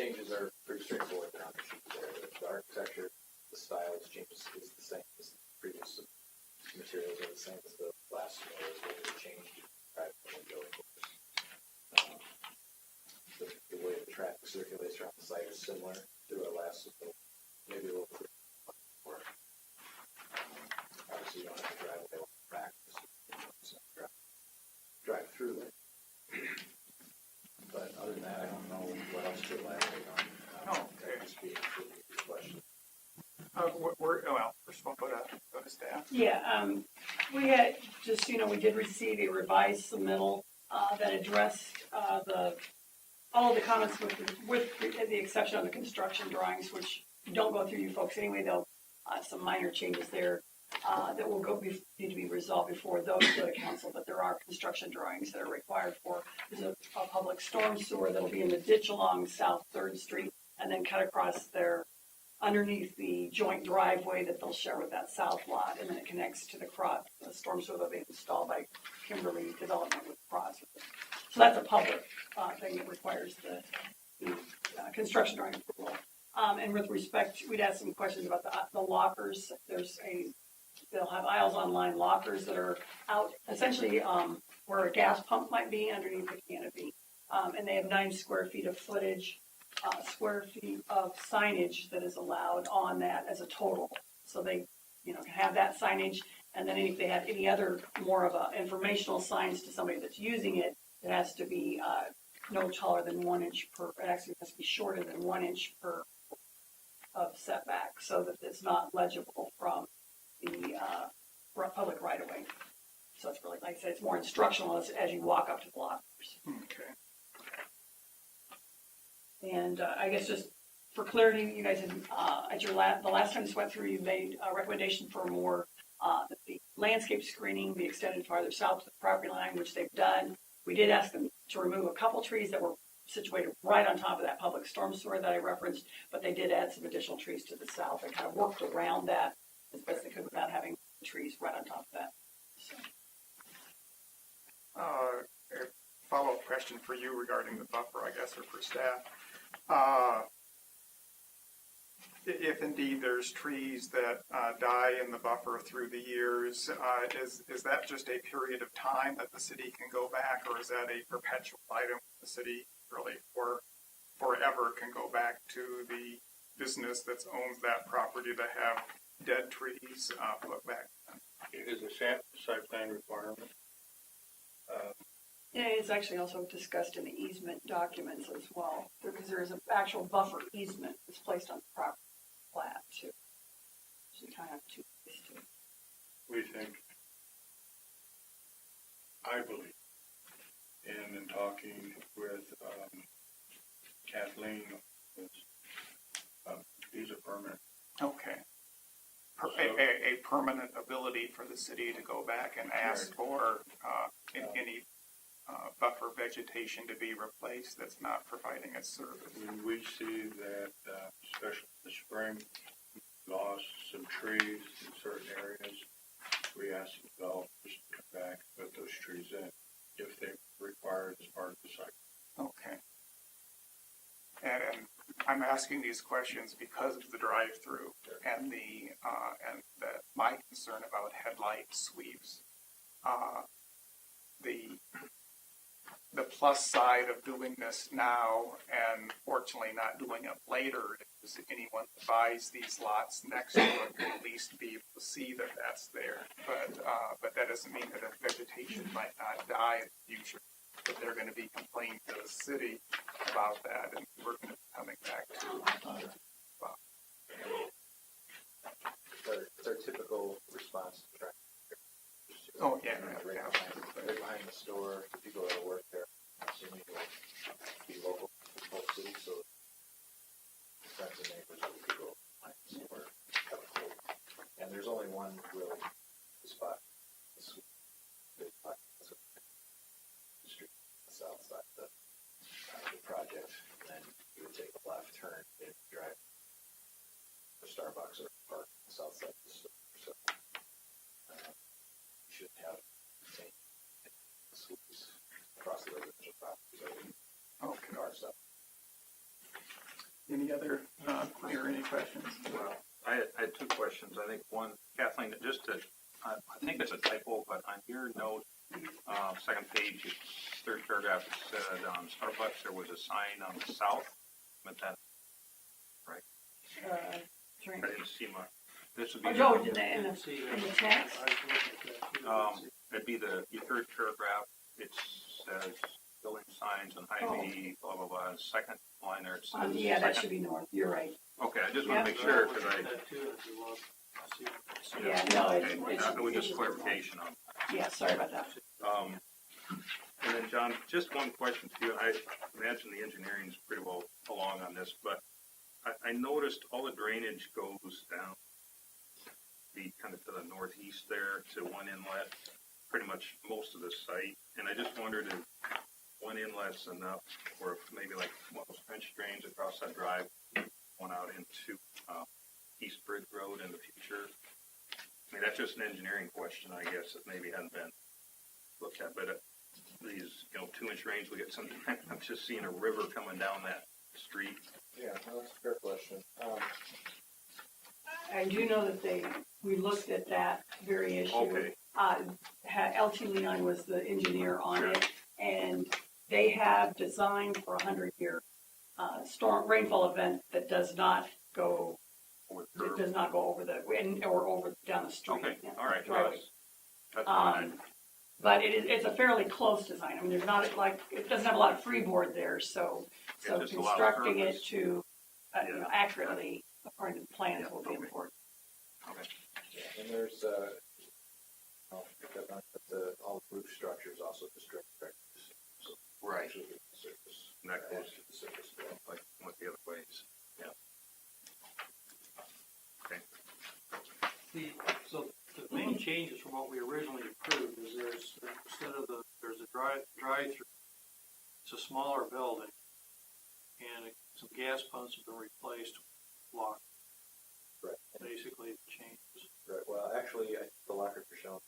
changes are pretty straightforward. They're on the sheet there. The architecture, the style changes is the same as the previous materials are the same as the last scenarios where they changed right from the building. The way the traffic circulates around the site is similar to our last, maybe a little bit more. Obviously, you don't have to drive away on the back, just drive through it. But other than that, I don't know what else to elaborate on. Okay. Just being your question. First of all, go to staff. Yeah, we had just, we did receive a revised submittal that addressed all of the comments with the exception of the construction drawings, which don't go through you folks anyway, though, some minor changes there that will need to be resolved before those go to council, but there are construction drawings that are required for, there's a public storm sewer that'll be in the ditch along South 3rd Street and then cut across there underneath the joint driveway that they'll share with that south lot, and then it connects to the storm sewer that'll be installed by Kimberly Development with Cross. So that's a public thing that requires the construction drawing approval. And with respect, we'd ask some questions about the lockers. They'll have aisles online lockers that are out essentially where a gas pump might be underneath the canopy. And they have 9 square feet of footage. Square feet of signage that is allowed on that as a total. So they, can have that signage, and then if they have any other more of informational signs to somebody that's using it, it has to be no taller than 1 inch per. It actually has to be shorter than 1 inch per of setback, so that it's not legible from the public right of way. So it's really, like I said, it's more instructional as you walk up to the lockers. Okay. And I guess just for clarity, you guys had, the last time this went through, you made a recommendation for more, that the landscape screening be extended farther south to the property line, which they've done. We did ask them to remove a couple trees that were situated right on top of that public storm sewer that I referenced, but they did add some additional trees to the south and kind of worked around that as best they could without having trees right on top of that. So. A follow-up question for you regarding the buffer, I guess, or for staff. If indeed there's trees that die in the buffer through the years, is that just a period of time that the city can go back, or is that a perpetual item the city really forever can go back to the business that owns that property that have dead trees put back? It is a site plan requirement. Yeah, it's actually also discussed in the easement documents as well, because there is an actual buffer easement that's placed on the property plat too. So you kind of have 2 ways to. We think, I believe, and in talking with Kathleen, these are permanent. Okay. A permanent ability for the city to go back and ask for any buffer vegetation to be replaced that's not providing its service. When we see that, especially in the spring, we lost some trees in certain areas, we ask the developers to come back and put those trees in if they require it as part of the site. Okay. And I'm asking these questions because of the drive-through and my concern about headlight sweeps. The plus side of doing this now and fortunately not doing it later is anyone that buys these lots next to it will at least be able to see that that's there. But that doesn't mean that if vegetation might not die in the future, that they're going to be complaining to the city about that, and we're going to be coming back to It's our typical response to traffic. Oh, yeah. Right behind the store, the people that work there, assuming will be local to Polk City, so friends and neighbors will go behind the store, have a cold. And there's only one real spot, this big spot, the street, on the south side of the project. Then you would take a left turn and drive for Starbucks or park on the south side of the store. So you should have sweeps across questions? Well, I had two questions. I think one, Kathleen, I think it's a typo, but on your note, second page, third paragraph, it said on Starbucks, there was a sign on the south. Meant that, I didn't see my, this would be. Oh, in the text? It'd be your third paragraph. It says building signs on Hy-Vee, blah, blah, blah. Second line there, it says. Yeah, that should be north. You're right. Okay, I just want to make sure, because Yeah, no, okay, that was just clarification on. Yeah, sorry about that. And then, John, just one question to you. I imagine the engineering's pretty well along on this, but I noticed all the drainage goes down kind of to the northeast there to one inlet, pretty much most of the site. And I just wondered if one inlet's enough, or if maybe like one of those French drains across that drive, one out into East Bridge Road in the future. I mean, that's just an engineering question, I guess, that maybe hadn't been looked at. But these, 2-inch rains we get sometimes, I'm just seeing a river coming down that street. Yeah, well, that's a fair question. I do know that we looked at that very issue. Okay. LT Leon was the engineer on it, and they have designed for a 100-year rainfall event that does not go over down the street. Okay, all right. Driveway. That's fine. But it's a fairly close design. I mean, there's not it doesn't have a lot of freeboard there, so just a lot of constructing it surface. to accurately according to the plans will be important. Okay. Yeah, and there's, I'll pick up on, but all the roof structures also district factors. So Right. actually the surface. And that goes to the surface. like with the other ways. Yeah. Okay. So the main changes from what we originally approved is instead of there's a drive-through, it's a smaller building, and some gas pumps have been replaced with lock. Right. Basically, the changes. Right. Well, actually, the lockers are shown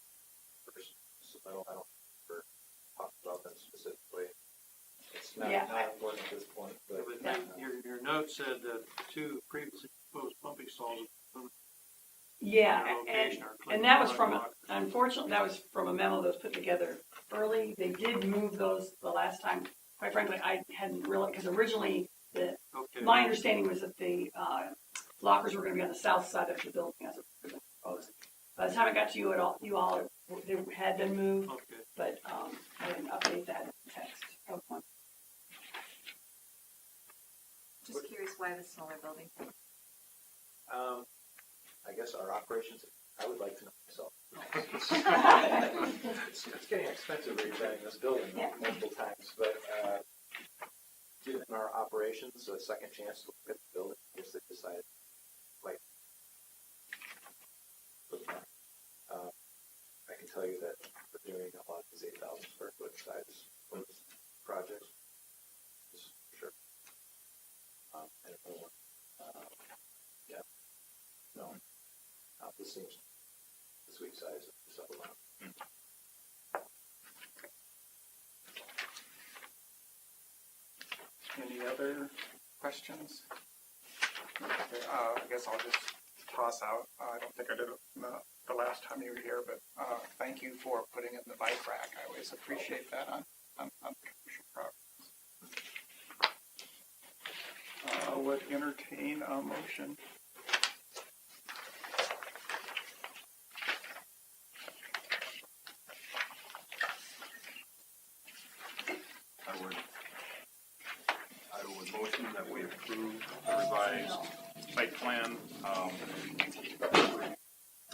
first. So I don't remember talking about them specifically. It's not important at this point, but Your note said that the two previously proposed pumping stalls. Yeah, and that was unfortunately, that was from a memo that was put together early. They did move those the last time. Quite frankly, I hadn't realized, because originally my understanding was that the lockers were going to be on the south side of the building as it was proposed. By the time I got to you all, they had been moved, but I didn't update that in the text. Just curious why the smaller building? I guess our operations, I would like to know myself. It's getting expensive redesigning this building multiple times, but given our operations a second chance to look at the building, I guess they decided, I can tell you that we're doing a lot of these 8,000 square foot size projects. Just for sure. And everyone, no. This seems the sweet size of this other one. Any other questions? Okay, I guess I'll just toss out, I don't think I did it the last time you were here, but thank you for putting in the bike rack. I always appreciate that on commercial properties. Would entertain a motion. I would motion that we approve the revised site plan,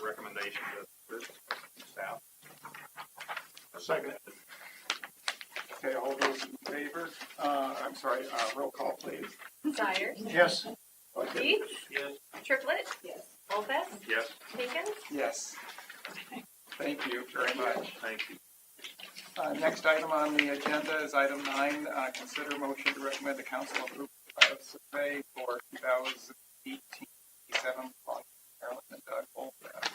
recommendation to staff. Second. Okay, all those in favor? I'm sorry, roll call, please. Sire, Yes. Dietz, Yes. Triplett, Olfest, Yes. Higgins. Yes. Thank you very much. Thank you. Next item on the agenda is item 9, consider motion to recommend the council approve the survey for 2018-7 plot Maryland and Doug Olfest.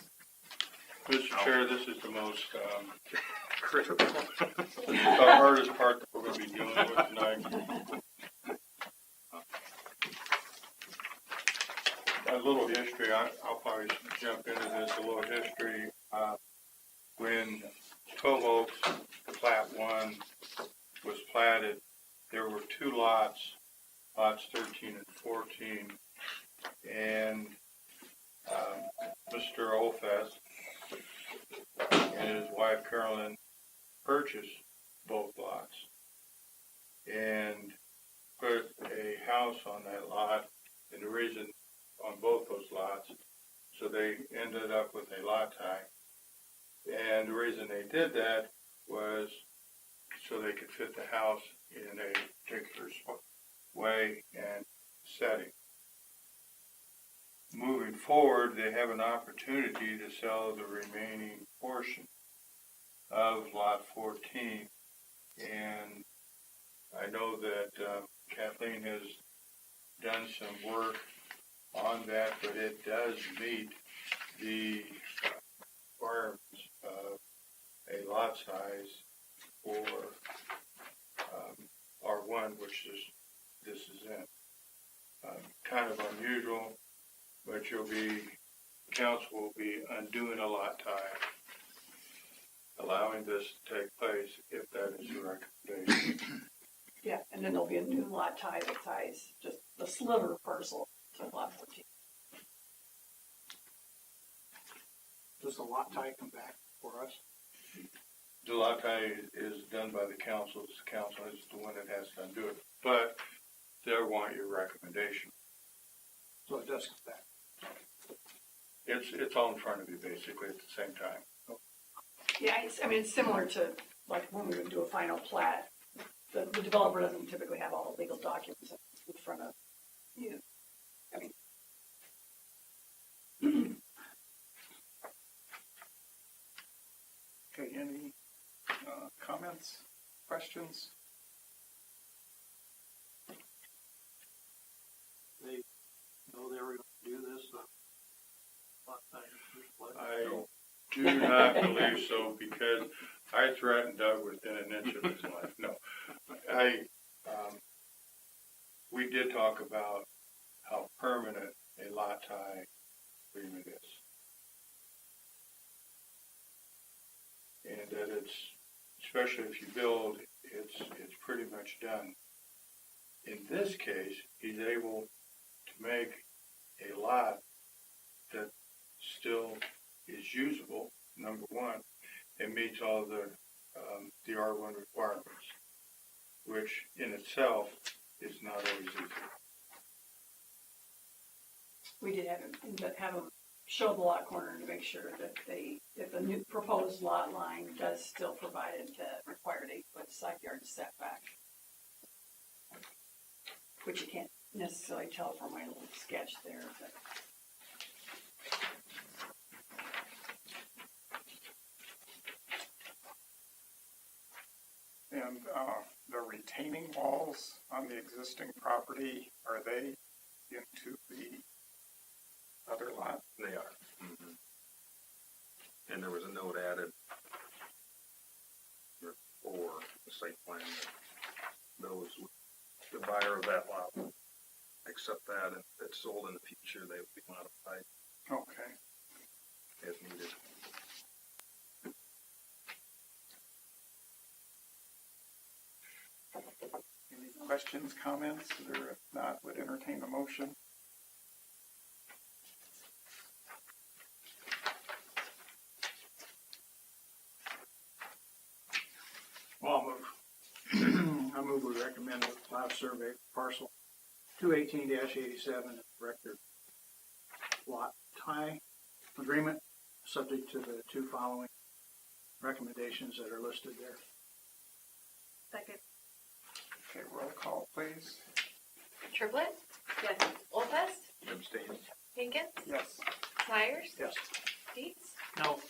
Mr. Chair, this is the most Critical. the hardest part that we're going to be dealing with tonight. A little history, I'll probably jump into this, a little history. When 12 Oaks, Plat 1 was platted, there were two lots, lots 13 and 14, and Mr. Olfest and his wife Carolyn purchased both lots and put a house on that lot, and the reason on both those lots, so they ended up with a lot tie. And the reason they did that was so they could fit the house in a particular way and setting. Moving forward, they have an opportunity to sell the remaining portion of Lot 14. And I know that Kathleen has done some work on that, but it does meet the requirements of a lot size for R1, which is this is in. Kind of unusual, but council will be undoing a lot tie, allowing this to take place if that is your recommendation. Yeah, and then there'll be a new lot tie that ties just the sliver parcel to lot 14. Does the lot tie come back for us? The lot tie is done by the council. The council is the one that has to undo it, but they'll want your recommendation. So it does come back. It's all in front of you basically at the same time. Yeah, it's similar to like when we would do a final plat. The developer doesn't typically have all the legal documents in front of you. Okay, any comments, questions? They know they were going to do this. I do not believe so, because I threatened Doug within an inch of his life. No, we did talk about how permanent a lot tie agreement is, and that it's, especially if you build, it's pretty much done. In this case, he's able to make a lot that still is usable, number one, and meets all the R1 requirements, which in itself is not always easy. We did have them show the lot corner to make sure that if the new proposed lot line does still provide the required 8-foot side yard setback, which you can't necessarily tell from my little sketch there. But And the retaining walls on the existing property, are they into the other lot? They are. Mm-hmm. And there was a note added for the site plan that those, the buyer of that lot will accept that, and if it's sold in the future, they will be modified Okay. as needed. Any questions, comments, or if not, would entertain a motion? Well, I move we recommend the plat survey parcel 218-87 record lot tie agreement, subject to the two following recommendations that are listed there. Second. Okay, roll call, please. Triplett? Yes. Olfest? Abstain. Hinkins? Yes. Myers? Yes. Dietz? No.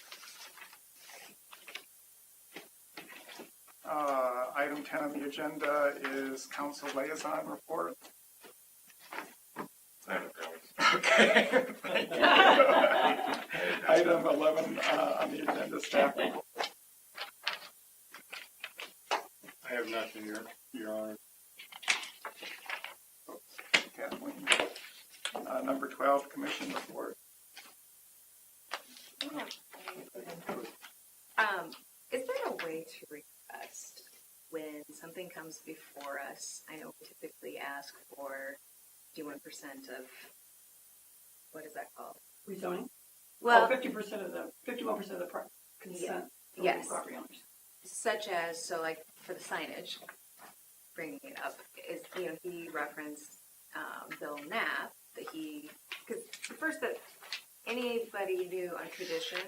Item 10 on the agenda is council liaison report. Okay. Thank you. Item 11 on the agenda, staff report. I have nothing, Your Honor. Kathleen. Number 12, commission report. Is there a way to request when something comes before us? I know we typically ask for 51% of, what is that called? Rezoning? Well, 50% of the, 51% of the consent from Yes. the property owners. such as, so like for the signage, bringing it up, is, he referenced Bill Knapp, that because the first that anybody knew on tradition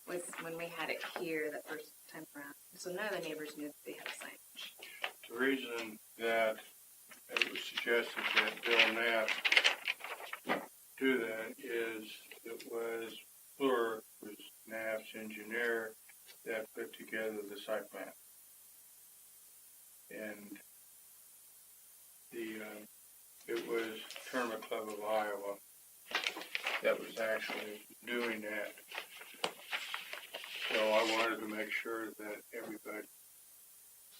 was when we had it here the first time around. So none of the neighbors knew that they had signage. The reason that it was suggested that Bill Knapp do that is it was Fleur, was Knapp's engineer, that put together the site plan. And it was Tournament Club of Iowa that was actually doing that. So I wanted to make sure that everybody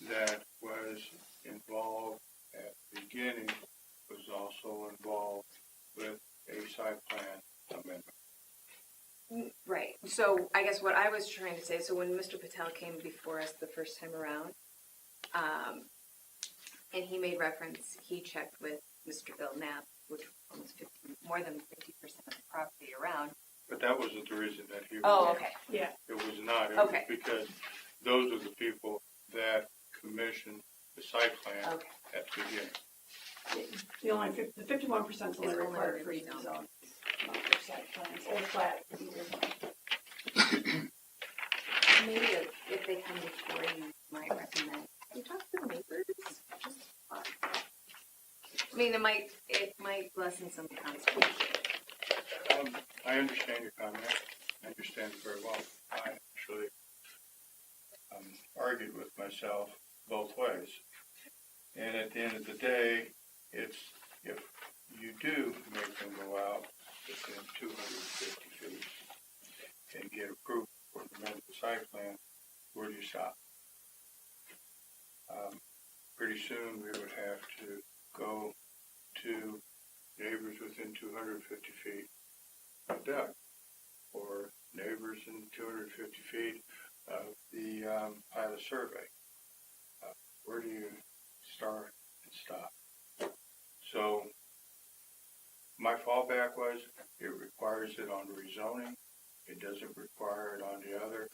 that was involved at the beginning was also involved with a site plan amendment. Right. So I guess what I was trying to say, so when Mr. Patel came before us the first time around, and he made reference, he checked with Mr. Bill Knapp, which was more than 50% of the property around. But that wasn't the reason that he was. Oh, okay. Yeah. It was not. It Okay. was because those are the people that commissioned the site plan Okay. at the beginning. The 51% is only Is only required for each rezone. zone, not for site plans or flat. Maybe if they come before you, might recommend you talk to the neighbors. Just I mean, it might lessen some consequences. I understand your comment. I understand it very well. I actually argued with myself both ways. And at the end of the day, it's if you do make them go out within 250 feet and get approved for the amended site plan, where do you stop? Pretty soon we would have to go to neighbors within 250 feet of Doug, or neighbors in 250 feet of the pilot survey. Where do you start and stop? So my fallback was it requires it on rezoning. It doesn't require it on the other.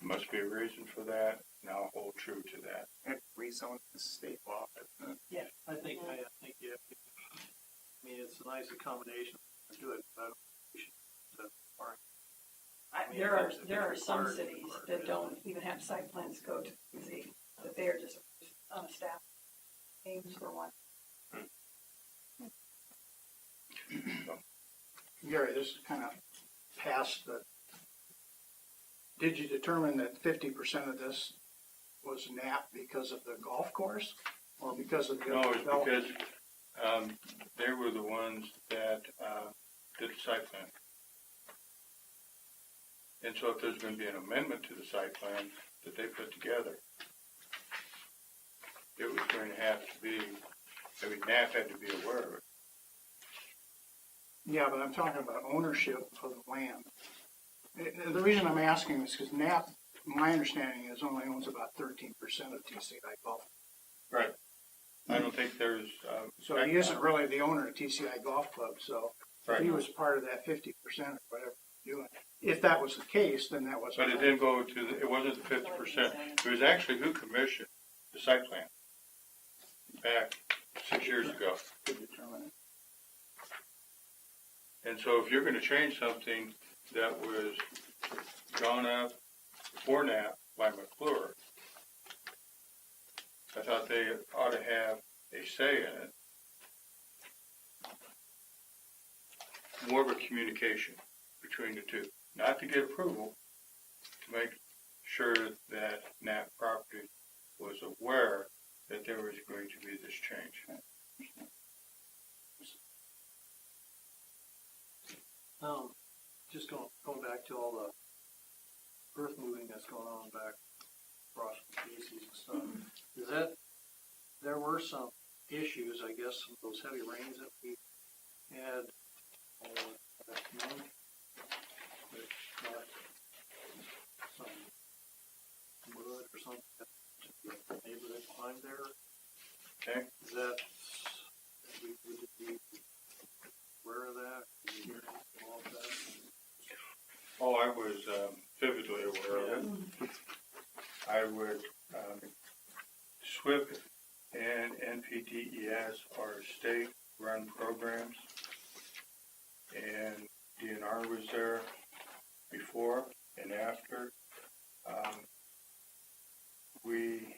Must be a reason for that, and I'll hold true to that. And rezone is state law. Yeah. I think you have to, I mean, it's a nice accommodation to do it, but I don't think we should require it. There are some cities that don't even have site plans go to PZ, that they are just on a staff aims for one. Gary, this is kind of past the, did you determine that 50% of this was Knapp because of the golf course or because of the No, it's development? because they were the ones that did the site plan. And so if there's going to be an amendment to the site plan that they put together, it was going to have to be, I mean, NAF had to be aware of it. Yeah, but I'm talking about ownership of the land. The reason I'm asking is because Knapp, my understanding is, only owns about 13% of TCI Golf. Right. I don't think there's. So he isn't really the owner of TCI Golf Club, so if he was part of that 50% or whatever you're doing. If that was the case, then that wasn't. But it didn't go to, it wasn't the 50%. It was actually who commissioned the site plan back 6 years ago. Good determinant. And so if you're going to change something that was drawn up before NAP by McClure, I thought they ought to have a say in it. More of a communication between the two. Not to get approval, to make sure that NAP property was aware that there was going to be this change. Just going back to all the earth moving that's going on back across from Casey's and stuff, is that, there were some issues, I guess, some of those heavy rains that we add last month, but not some wood or something to the neighborhood behind there. Okay. Is that, would it be aware of that? Did you hear anything about that? Oh, I was vividly aware of it. I would, SWIP and NPDES are state-run programs, and DNR was there before and after. We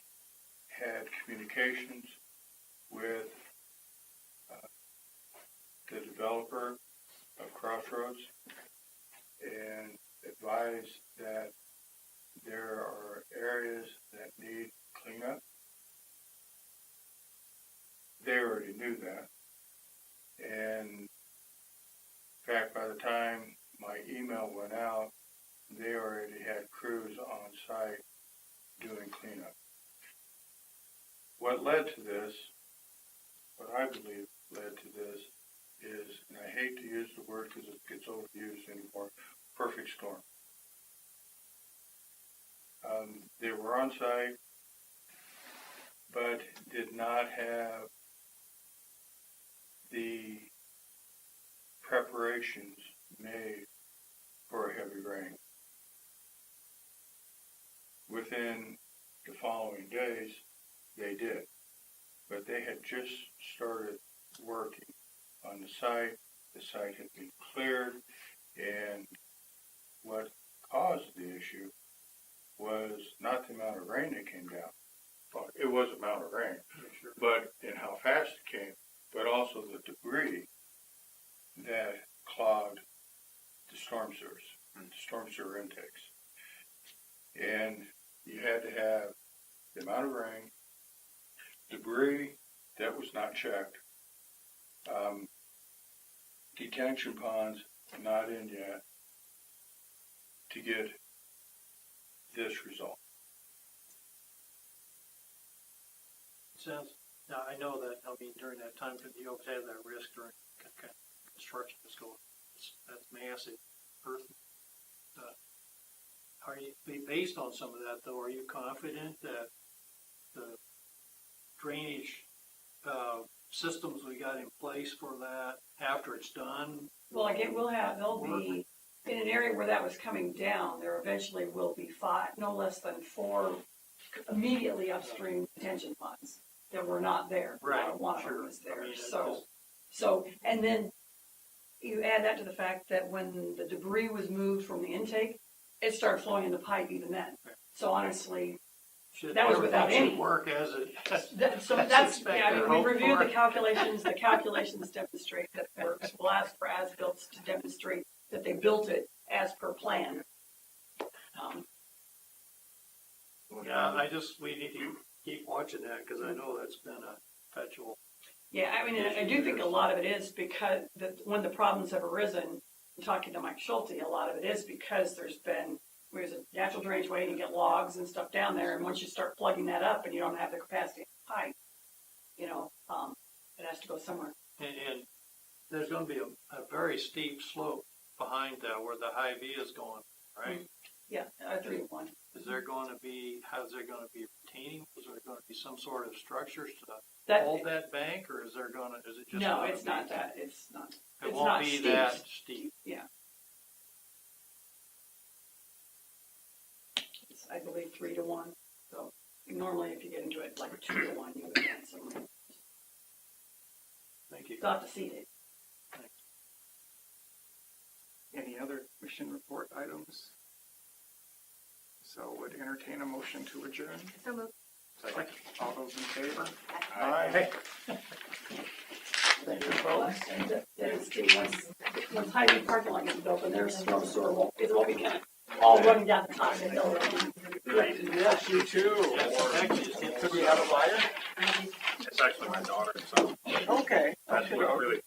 had communications with the developer of Crossroads and advised that there are areas that need cleanup. They already knew that. And in fact, by the time my email went out, they already had crews on site doing cleanup. What led to this, what I believe led to this, is, and I hate to use the word because it gets overused anymore, perfect storm. They were on site, but did not have the preparations made for a heavy rain. Within the following days, they did, but they had just started working on the site. The site had been cleared, and what caused the issue was not the amount of rain that came down. Well, it was the amount of rain, but in how fast it came, but also the debris that clogged the storm sewers, storm sewer intakes. And you had to have the amount of rain, debris that was not checked, detention ponds not in yet, to get this result. Sounds, now I know that, I mean, during that time, you always have that risk during construction that's going, that's massive earth. Are you, based on some of that though, are you confident that the drainage systems we got in place for that after it's done? Well, again, they'll be, in an area where that was coming down, there eventually will be no less than 4 immediately upstream detention ponds that were not there. Right, Not one of sure. them was there. I mean, So, and then you add that to the fact that when the debris was moved from the intake, it started flowing in the pipe even then. So honestly, that was without any work as it. so that's, yeah, I mean, we reviewed the calculations. The calculations demonstrate that it works. We'll ask for as-built to demonstrate that they built it as per plan. Yeah, we need to keep watching that because I know that's been a perpetual. Yeah, I mean, I do think a lot of it is because when the problems have arisen, talking to Mike Schulte, a lot of it is because there's a natural drainage way and you get logs and stuff down there, and once you start plugging that up and you don't have the capacity of the pipe, it has to go somewhere. And there's going to be a very steep slope behind where the Hy-V is going, right? Yeah, 3-1. How's there going to be retaining? Is there going to be some sort of structures to hold that bank, or is it just? No, it's not that. It's not. It won't be that steep. Yeah. It's, I believe, 3-1. So normally, if you get into it like 2-1, you would get some. Thank you. You'll have to see it. Any other mission report items? So would entertain a motion to adjourn. So moved. Second. All those in favor? Aye. Thank you, folks. Once Hy-V parking lot gets built, and their storm sewer won't be kind of all running down the top of the hill. Yes, you too. Could we have a flyer? It's actually my daughter, so Okay. that's really